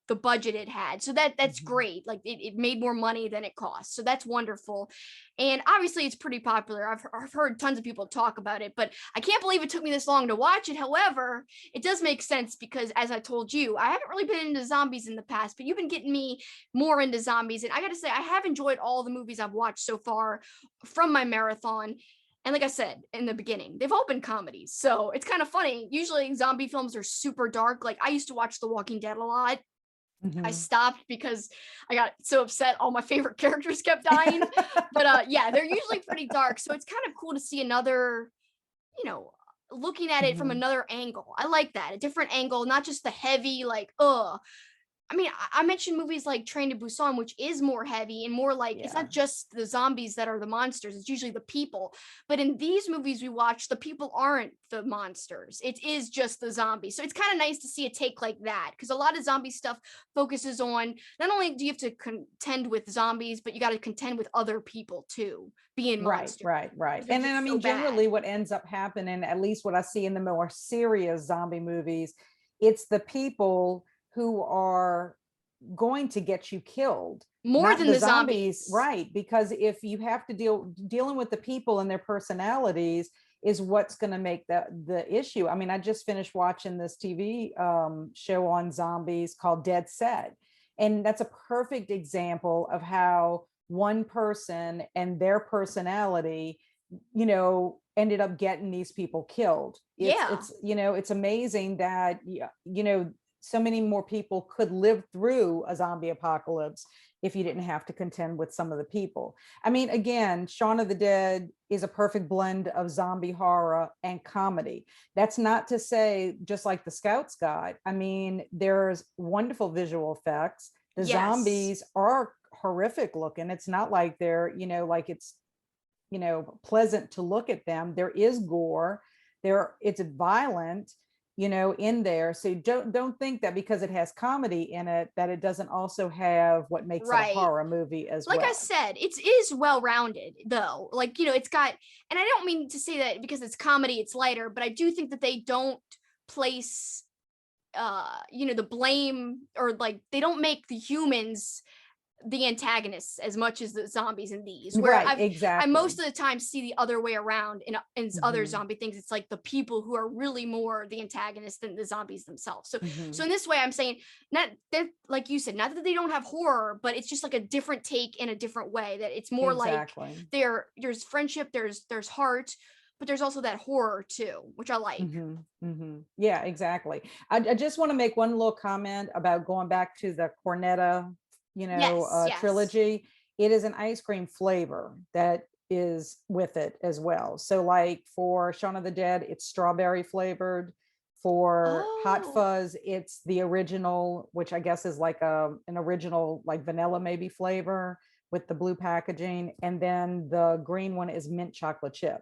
the budget it had. So that's Mhm. great. Like it made more money than it cost. So that's wonderful. And obviously it's pretty popular. I've heard tons of people talk about it, but I can't believe it took me this long to watch it. However, it does make sense because, as I told you, I haven't really been into zombies in the past, but you've been getting me more into zombies. And I got to say, I have enjoyed all the movies I've watched so far from my marathon. And like I said in the beginning, they've all been comedies. So it's kind of funny. Usually zombie films are super dark. Like I used to watch The Walking Dead a lot. I Mhm. stopped because I got so upset all my favorite characters kept dying. But yeah, they're usually pretty dark. So it's kind of cool to see another, you know, looking at it from Mhm. another angle. I like that. A different angle, not just the heavy, like, I mean, I mentioned movies like Train to Busan, which is more heavy and more like it's Yeah. not just the zombies that are the monsters, it's usually the people. But in these movies we watch, the people aren't the monsters, it is just the zombies. So it's kind of nice to see a take like that because a lot of zombie stuff focuses on not only do you have to contend with zombies, but you got to contend with other people too, being Right, monsters. right, right. 'Cause they're And then, I just so mean, bad. generally, what ends up happening, at least what I see in the more serious zombie movies, it's the people who are going to get you killed, More not than the the zombies, zombies. right? Because if you have to dealing with the people and their personalities is what's going to make the issue. I mean, I just finished watching this TV show on zombies called Dead Set, and that's a perfect example of how one person and their personality, ended up getting these people killed. it's Yeah. it's it's amazing that so many more people could live through a zombie apocalypse if you didn't have to contend with some of the people. I mean, again, Shaun of the Dead is a perfect blend of zombie horror and comedy. That's not to say, just like the Scouts Guide, I mean, there's wonderful visual effects. The Yes. zombies are horrific looking. It's not like they're, like it's, pleasant to look at them. There is gore. It's violent, in there. So don't think that because it has comedy in it that it doesn't also have what makes it a Right. horror movie as Like I well. said, it is well rounded though. Like, it's got, and I don't mean to say that because it's comedy, it's lighter, but I do think that they don't place, the blame, or like they don't make the humans the antagonists as much as the zombies in these, where Right, I exactly. most of the time see the other way around in other Hmm. zombie things. It's like the people who are really more the antagonists than the zombies themselves. So Hmm. in this way I'm saying, not that, like you said, not that they don't have horror, but it's just like a different take in a different way, that it's more like Exactly. there's friendship, there's heart, but there's also that horror too, which I like. Hmm. Hmm. Yeah, exactly. I just want to make one little comment about going back to the Cornetta, Yes, yes. trilogy. It is an ice cream flavor that is with it as well. So, like for Shaun of the Dead, it's strawberry flavored. For Hot Oh, Fuzz, it's the original, which I guess is like an original, like vanilla maybe flavor with the blue packaging. And then the green one is mint chocolate chip.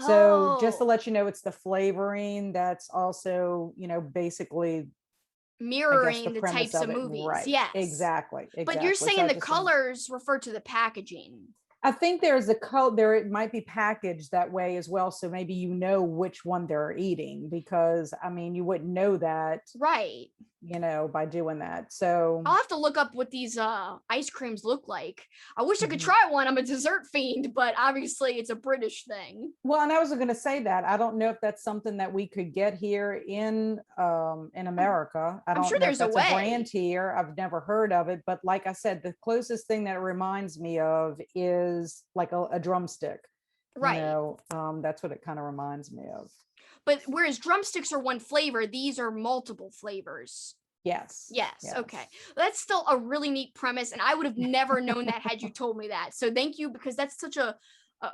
So just to oh, let you know, it's the flavoring that's also, basically, I guess, the mirroring the premise types of of it. movies. Right. Yes. Exactly. But you're Exactly. So saying I the just want, colors refer to the packaging. I think there's a code there. It might be packaged that way as well. So maybe which one they're eating, because I mean, you wouldn't know that, Right. by doing that. So, I'll have to look up what these ice creams look like. I wish I could mhm. try one. I'm a dessert fiend, but obviously it's a British thing. Well, and I was going to say that I don't know if that's something that we could get here in I'm, America. I I'm don't sure know if there's a that's a brand way. here. I've never heard of it, but like I said, the closest thing that it reminds me of is like a drumstick. Right. That's what it kind of reminds me of. But whereas drumsticks are one flavor, these are multiple flavors. Yes. Yes. Okay. Yes. That's still a really neat premise. And I would have never known that had you told me that. So thank you, because that's such a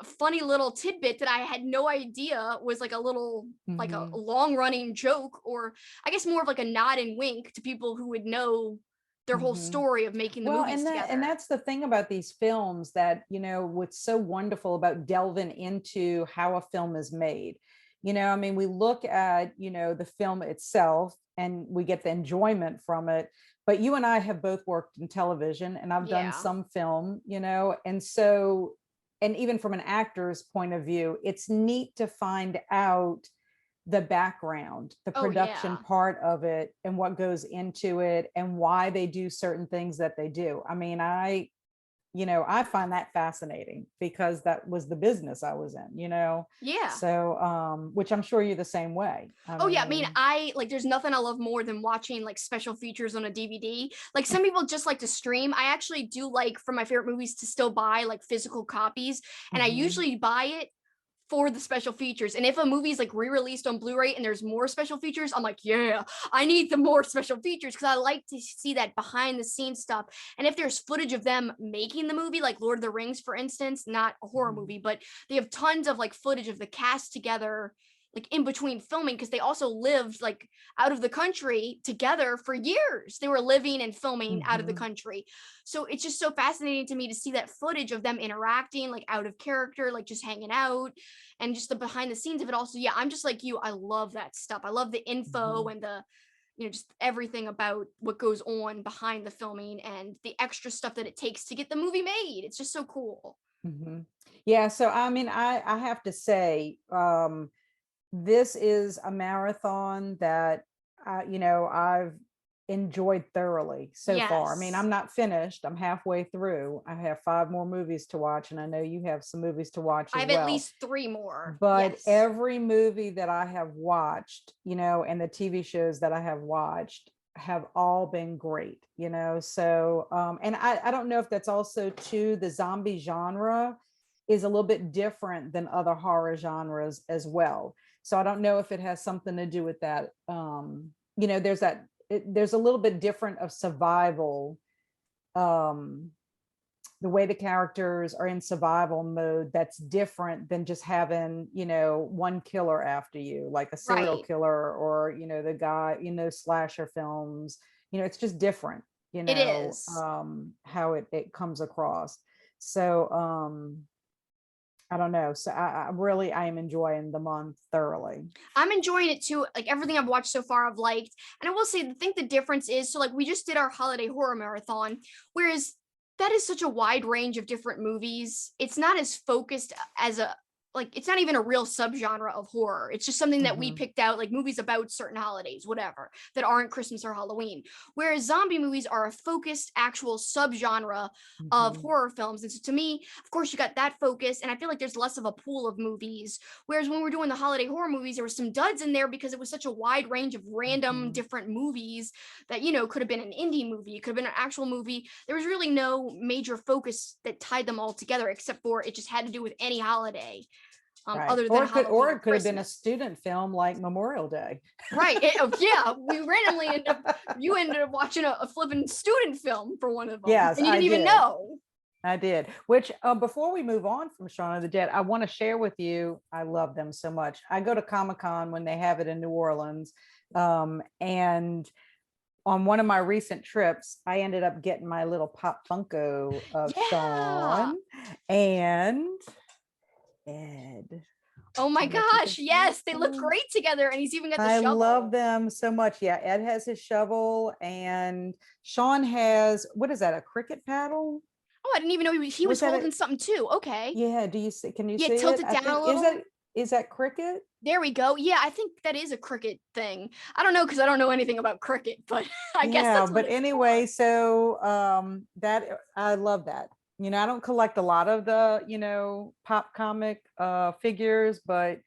funny little tidbit that I had no idea was like a little, like a Hmm. long running joke, or I guess more of like a nod and wink to people who would know their whole Hmm. story of making the Well, movies and together. that's the thing about these films that, what's so wonderful about delving into how a film is made. I mean, we look at, the film itself and we get the enjoyment from it. But you and I have both worked in television and I've done Yeah. some film, and so and even from an actor's point of view, it's neat to find out the background, the Oh production yeah. part of it, and what goes into it, and why they do certain things that they do. I mean, I find that fascinating because that was the business I was in, Yeah. so which I'm sure you're the same way. Oh yeah, I mean, I like there's nothing I love more than watching like special features on a DVD. Like some people just like to stream. I actually do like for my favorite movies to still buy like physical copies, and I Mhm. usually buy it for the special features. And if a movie's like re-released on Blu-ray and there's more special features, I'm like, yeah, I need the more special features because I like to see that behind the scenes stuff. And if there's footage of them making the movie, like Lord of the Rings, for instance, not a horror Mhm. movie, but they have tons of like footage of the cast together like in between filming because they also lived like out of the country together for years. They were living and filming out of the Mhm. country. So it's just so fascinating to me to see that footage of them interacting like out of character, like just hanging out and just the behind the scenes of it also. Yeah, I'm just like you. I love that stuff. I love the info Mhm. and the just everything about what goes on behind the filming and the extra stuff that it takes to get the movie made. It's just so cool. Mhm. Yeah, so I mean, I have to say, this is a marathon that I've enjoyed thoroughly so far. I mean, Yes. I'm not finished. I'm halfway through. I have 5 more movies to watch, and I know you have some movies to watch I as have at well. least 3 more. But Yes. every movie that I have watched, and the TV shows that I have watched have all been great. So and I don't know if that's also too, the zombie genre is a little bit different than other horror genres as well. So I don't know if it has something to do with that. There's a little bit different of survival, um the way the characters are in survival mode, that's different than just having one killer after you, like a serial Right. killer, or the guy, slasher films. It's just different, It is. how it comes across. So I don't know. So I am enjoying the month thoroughly. I'm enjoying it too. Like everything I've watched so far, I've liked. And I will say, I think the difference is so, like, we just did our holiday horror marathon, whereas that is such a wide range of different movies. It's not as focused as a, like, it's not even a real subgenre of horror. It's just something that we Hmm. picked out, like movies about certain holidays, whatever, that aren't Christmas or Halloween. Whereas zombie movies are a focused, actual subgenre of Hmm. horror films. And so to me, of course, you got that focus. And I feel like there's less of a pool of movies. Whereas when we're doing the holiday horror movies, there were some duds in there because it was such a wide range of random Hmm. different movies that, could have been an indie movie, it could have been an actual movie. There was really no major focus that tied them all together, except for it just had to do with any holiday, Right. other Or than it could or Halloween or it could have been a Christmas. student film like Memorial Day. Right. Oh, yeah. We randomly you ended up watching a flipping student film for one of them Yes, and you I didn't even did. know. I did. Which, before we move on from Shaun of the Dead, I want to share with you. I love them so much. I go to Comic-Con when they have it in New Orleans, and on one of my recent trips, I ended up getting my little pop Funko of Yeah. Shaun and Ed. Oh I my don't know if you gosh. can see Yes. They look them. great together. And he's even got the I love shovel. them so much. Yeah, Ed has his shovel, and Shaun has, what is that? A cricket paddle? Oh, I didn't even know he was Was that holding it? something too. Okay. Yeah. Do you see? Can you Yeah, see tilt it? it I down a think is that little. is that cricket? There we go. Yeah, I think that is a cricket thing. I don't know because I don't know anything about cricket, but I guess Yeah, that's what but it's for. anyway, so that I love that. I don't collect a lot of the, pop comic figures, but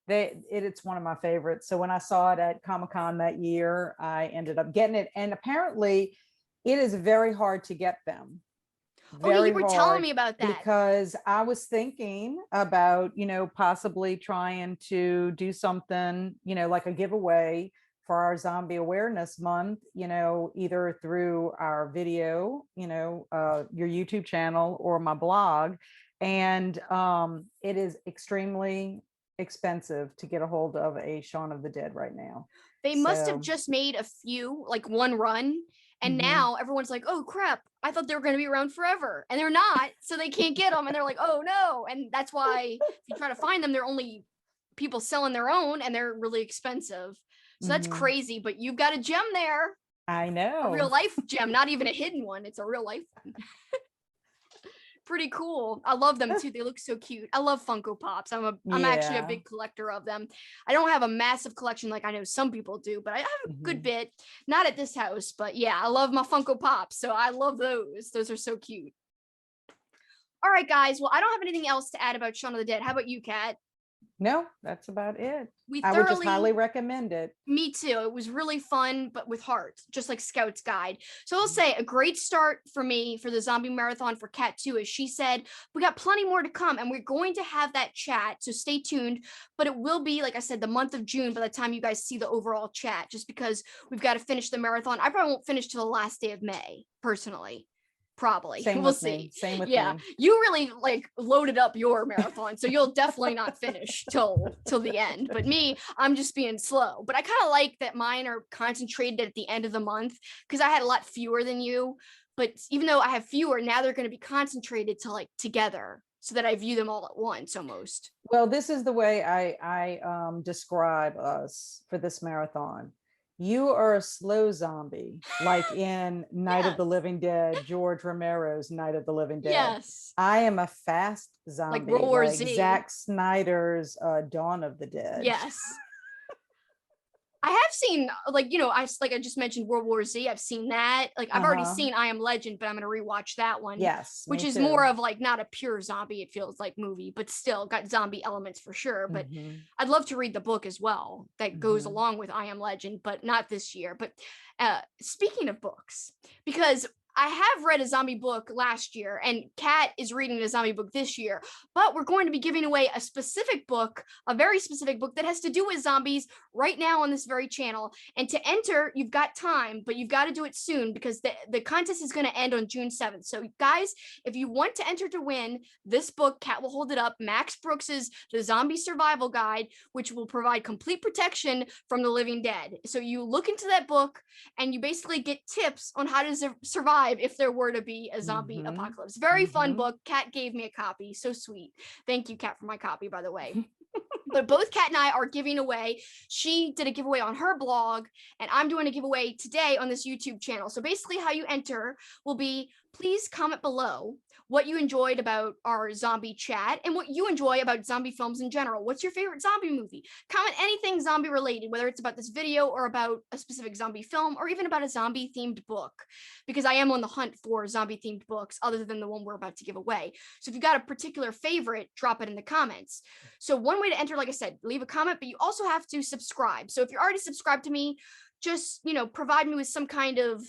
it's one of my favorites. So when I saw it at Comic-Con that year, I ended up getting it. And apparently it is very hard to get them. Oh yeah, you Very were telling hard, me about that. because I was thinking about, possibly trying to do something, like a giveaway for our Zombie Awareness Month, either through our video, your YouTube channel or my blog. And it is extremely expensive to get a hold of a Shaun of the Dead right now. They must have So, just made a few, like one run, and mhm. now everyone's like, "Oh crap, I thought they were going to be around forever." And they're not, so they can't get them and they're like, "Oh no." And that's why if you try to find them, they're only people selling their own and they're really expensive. So that's Mhm. crazy, but you've got a gem there, I a real know. life gem, not even a hidden one. It's a real life one. pretty cool. I love them too. They look so cute. I love Funko Pops. I'm actually a Yeah. big collector of them. I don't have a massive collection like I know some people do, but I have a good bit. Not at this house, but yeah, I love my Funko Pops. So I love those. Those are so cute. All right, guys. Well, I don't have anything else to add about Shaun of the Dead. How about you, Kat? No, that's about it. We I would just thoroughly highly recommend it. Me too. It was really fun, but with heart, just like Scouts Guide. So I'll say a great start for me for the zombie marathon for Kat too, as she said, we got plenty more to come and we're going to have that chat. So stay tuned. But it will be, like I said, the month of June by the time you guys see the overall chat, just because we've got to finish the marathon. I probably won't finish till the last day of May, personally. Probably. Same We'll with see. me. Same with Yeah. me. You really like loaded up your marathon. So you'll definitely not finish till the end. But me, I'm just being slow. But I kind of like that mine are concentrated at the end of the month because I had a lot fewer than you. But even though I have fewer, now they're going to be concentrated to like together so that I view them all at once almost. Well, this is the way I describe us for this marathon. You are a slow zombie, like in Night of Yeah. the Living Dead, George Romero's Night of the Living Dead. Yes. I am a fast zombie, World War like Z. Zack Snyder's Dawn of the Dead. Yes. I have seen, like, you know, I just mentioned World War Z. I've seen that. Like, I've already seen I Am Legend, but I'm gonna rewatch that one. Yes, which me is too. more of like not a pure zombie, it feels like movie, but still got zombie elements for sure. But I'd love to read the book as well that goes along with I Am Legend, but not this year. But speaking of books, because I have read a zombie book last year, and Kat is reading a zombie book this year. But we're going to be giving away a specific book, a very specific book that has to do with zombies right now on this very channel. And to enter, you've got time, but you've got to do it soon because the contest is going to end on June 7th. So, guys, if you want to enter to win this book, Kat will hold it up. Max Brooks's The Zombie Survival Guide, which will provide complete protection from the living dead. So you look into that book and you basically get tips on how to survive if there were to be a zombie apocalypse. Very fun book. Kat gave me a copy. So sweet. Thank you, Kat, for my copy, by the way. But both Kat and I are giving away. She did a giveaway on her blog, and I'm doing a giveaway today on this YouTube channel. So basically how you enter will be, please comment below what you enjoyed about our zombie chat and what you enjoy about zombie films in general. What's your favorite zombie movie? Comment anything zombie related, whether it's about this video or about a specific zombie film or even about a zombie themed book, because I am on the hunt for zombie themed books other than the one we're about to give away. So if you've got a particular favorite, drop it in the comments. So one way to enter, like I said, leave a comment, but you also have to subscribe. So if you're already subscribed to me, just, you know, provide me with some kind of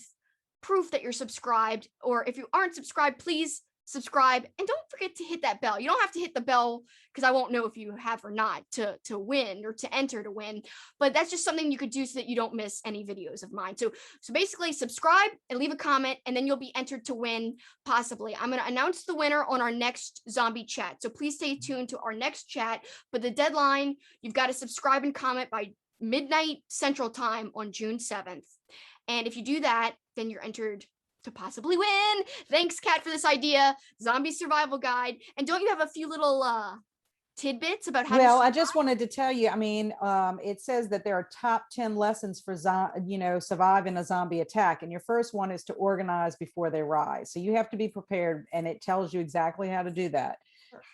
proof that you're subscribed. Or if you aren't subscribed, please subscribe and don't forget to hit that bell. You don't have to hit the bell because I won't know if you have or not to win or to enter to win, but that's just something you could do so that you don't miss any videos of mine. So basically subscribe and leave a comment, and then you'll be entered to win. Possibly I'm going to announce the winner on our next zombie chat, so please stay tuned to our next chat. But the deadline, you've got to subscribe and comment by midnight Central Time on June 7th. And if you do that, then you're entered to possibly win. Thanks, Kat, for this idea. Zombie survival guide. And don't you have a few little tidbits about how Well, I just wanted to tell you, I mean, it says that there are top 10 lessons for surviving a zombie attack, and your first one is to organize before they rise. So you have to be prepared, and it tells you exactly how to do that.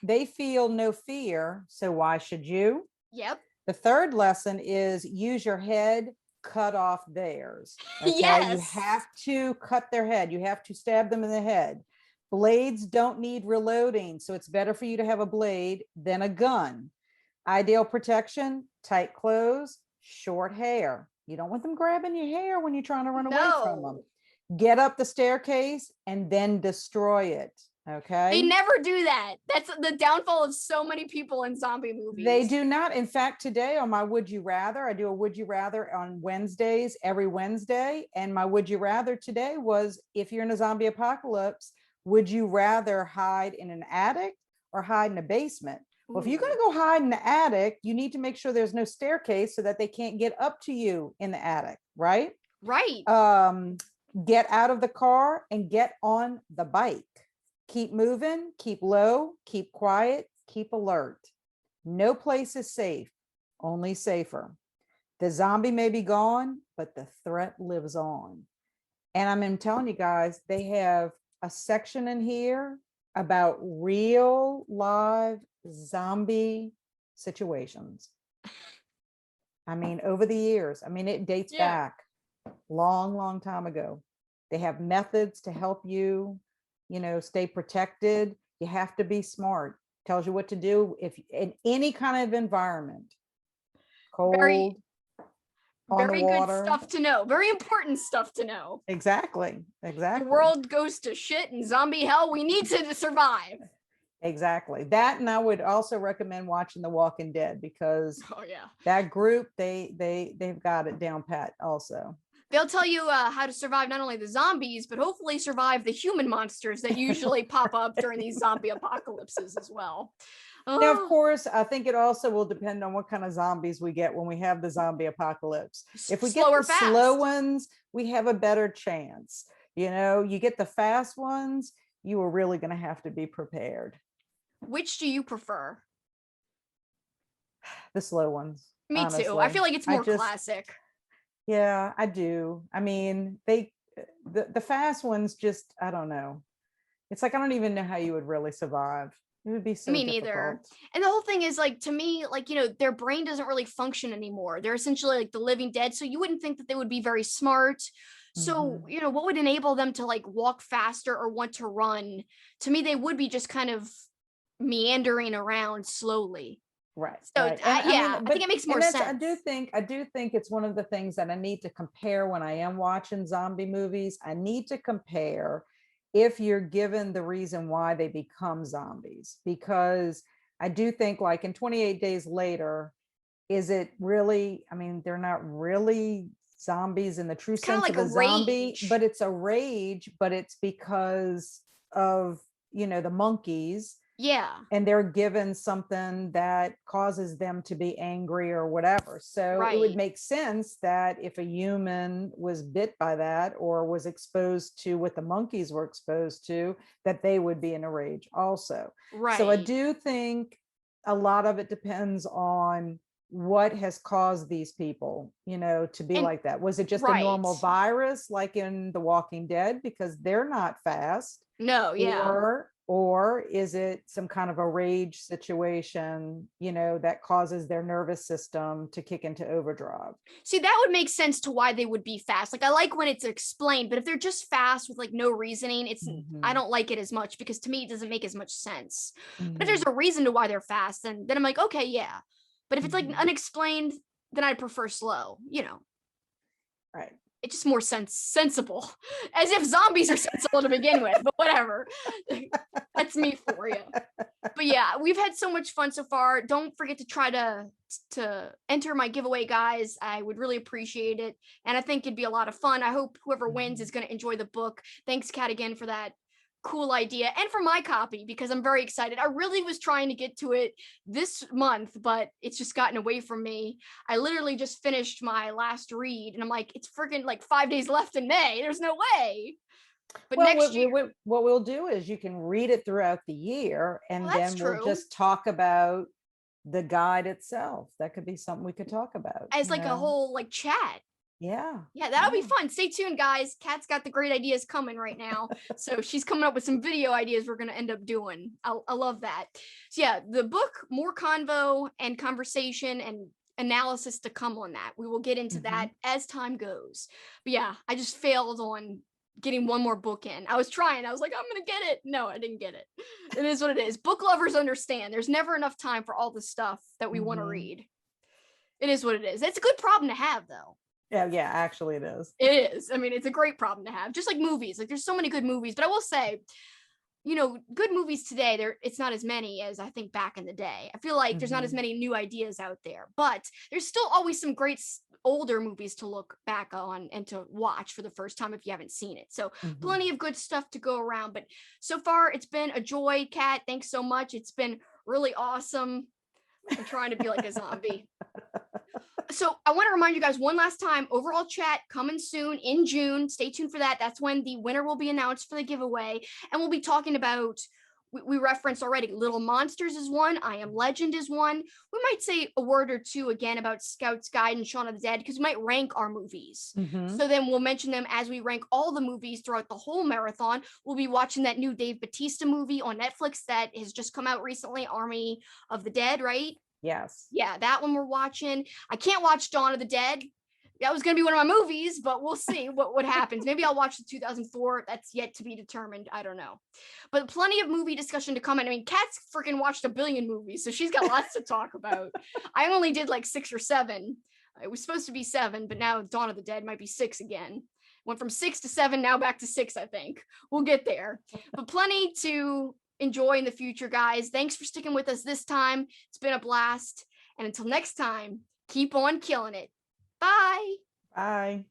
They feel no fear, so why should you? Yep. The third lesson is use your head, cut off theirs. Okay? Yes. You have to cut their head. You have to stab them in the head. Blades don't need reloading, so it's better for you to have a blade than a gun. Ideal protection, tight clothes, short hair. You don't want them grabbing your hair when you're trying to run away from them. Get up the staircase and then destroy it. Okay. They never do that. That's the downfall of so many people in zombie movies. They do not. In fact, today on my Would You Rather, I do a Would You Rather on Wednesdays, every Wednesday. And my Would You Rather today was, if you're in a zombie apocalypse, would you rather hide in an attic or hide in a basement? Well, if you're going to go hide in the attic, you need to make sure there's no staircase so that they can't get up to you in the attic, right? Right. Get out of the car and get on the bike. Keep moving, keep low, keep quiet, keep alert. No place is safe, only safer. The zombie may be gone, but the threat lives on. And I'm telling you guys, they have a section in here about real live zombie situations. I mean, over the years, I mean, it dates back long, long time ago. They have methods to help you, stay protected. You have to be smart. Tells you what to do if in any kind of environment, cold, Very, on the very good water. stuff to know. Very important stuff to know. Exactly. The world goes to shit and zombie hell. We need to survive. Exactly. That, and I would also recommend watching The Walking Dead, because yeah, that group, they've got it down pat also. They'll tell you how to survive not only the zombies, but hopefully survive the human monsters that usually pop up during these zombie apocalypses as well. Now, of course, I think it also will depend on what kind of zombies we get when we have the zombie apocalypse. If we get the slow ones, we have a better chance. You get the fast ones, you are really going to have to be prepared. Which do you prefer? The slow ones. Me honestly. Too. I feel like it's more classic. Yeah, I do. I mean, the fast ones just, I don't know. It's like, I don't even know how you would really survive. It would be so Me neither. And the whole thing is like, to me, like, their brain doesn't really function anymore. They're essentially like the living dead. So you wouldn't think that they would be very smart. So, what would enable them to like walk faster or want to run? To me, they would be just kind of meandering around slowly. Right. So right. I think it makes more sense. I do think it's one of the things that I need to compare when I am watching zombie movies. I need to compare if you're given the reason why they become zombies, because I do think, like in 28 Days Later, is it really, I mean, they're not really zombies in the true sense like of a zombie, but it's a rage, but it's because of, the monkeys. Yeah. And they're given something that causes them to be angry or whatever. So it would make sense that if a human was bit by that or was exposed to what the monkeys were exposed to, that they would be in a rage also. Right. So I do think a lot of it depends on what has caused these people, to be like that. Was it just a normal virus like in The Walking Dead? Because they're not fast. No, yeah. Or is it some kind of a rage situation, that causes their nervous system to kick into overdrive? See, that would make sense to why they would be fast. Like, I like when it's explained, but if they're just fast with like no reasoning, I don't like it as much, because to me it doesn't make as much sense. But if there's a reason to why they're fast, then I'm like, okay, yeah. But if it's like unexplained, then I prefer slow, Right. It's just more sensible, as if zombies are sensible to begin with, but whatever. That's me for you. But yeah, we've had so much fun so far. Don't forget to try to enter my giveaway, guys. I would really appreciate it. And I think it'd be a lot of fun. I hope whoever wins is going to enjoy the book. Thanks, Kat, again for that cool idea, and for my copy, because I'm very excited. I really was trying to get to it this month, but it's just gotten away from me. I literally just finished my last read, and I'm like, it's freaking like 5 days left in May. There's no way. But next year, what we'll do is you can read it throughout the year, and then we'll just talk about the guide itself. That could be something we could talk about as like a whole like chat. Yeah, that'll be fun. Stay tuned, guys. Kat's got the great ideas coming right now. So she's coming up with some video ideas we're going to end up doing. I love that. So yeah, the book, more convo and conversation and analysis to come on that. We will get into that as time goes. But yeah, I just failed on getting one more book in. I was trying. I was like, I'm going to get it. No, I didn't get it. It is what it is. Book lovers understand. There's never enough time for all the stuff that we want to read. It is what it is. It's a good problem to have, though. Yeah, actually it is. It is. I mean, it's a great problem to have. Just like movies. Like, there's so many good movies. But I will say, good movies today, it's not as many as I think back in the day. I feel like there's not as many new ideas out there. But there's still always some great older movies to look back on and to watch for the first time if you haven't seen it. So plenty of good stuff to go around. But so far, it's been a joy, Kat. Thanks so much. It's been really awesome. I'm trying to be like a zombie. So I want to remind you guys one last time, overall chat coming soon in June. Stay tuned for that. That's when the winner will be announced for the giveaway. And we'll be talking about we referenced already. Little Monsters is one. I Am Legend is one. We might say a word or two again about Scouts Guide and Shaun of the Dead because we might rank our movies. Mhm. So then we'll mention them as we rank all the movies throughout the whole marathon. We'll be watching that new Dave Bautista movie on Netflix that has just come out recently, Army of the Dead, right? Yes. Yeah, that one we're watching. I can't watch Dawn of the Dead. That was going to be one of my movies, but we'll see what happens. Maybe I'll watch the 2004. That's yet to be determined. I don't know. But plenty of movie discussion to come. I mean, Kat's freaking watched a billion movies, so she's got lots to talk about. I only did like 6 or 7. It was supposed to be 7, but now Dawn of the Dead might be 6 again. Went from 6 to 7, now back to 6, I think. We'll get there. But plenty to enjoy in the future, guys. Thanks for sticking with us this time. It's been a blast. And until next time, keep on killing it. Bye. Bye.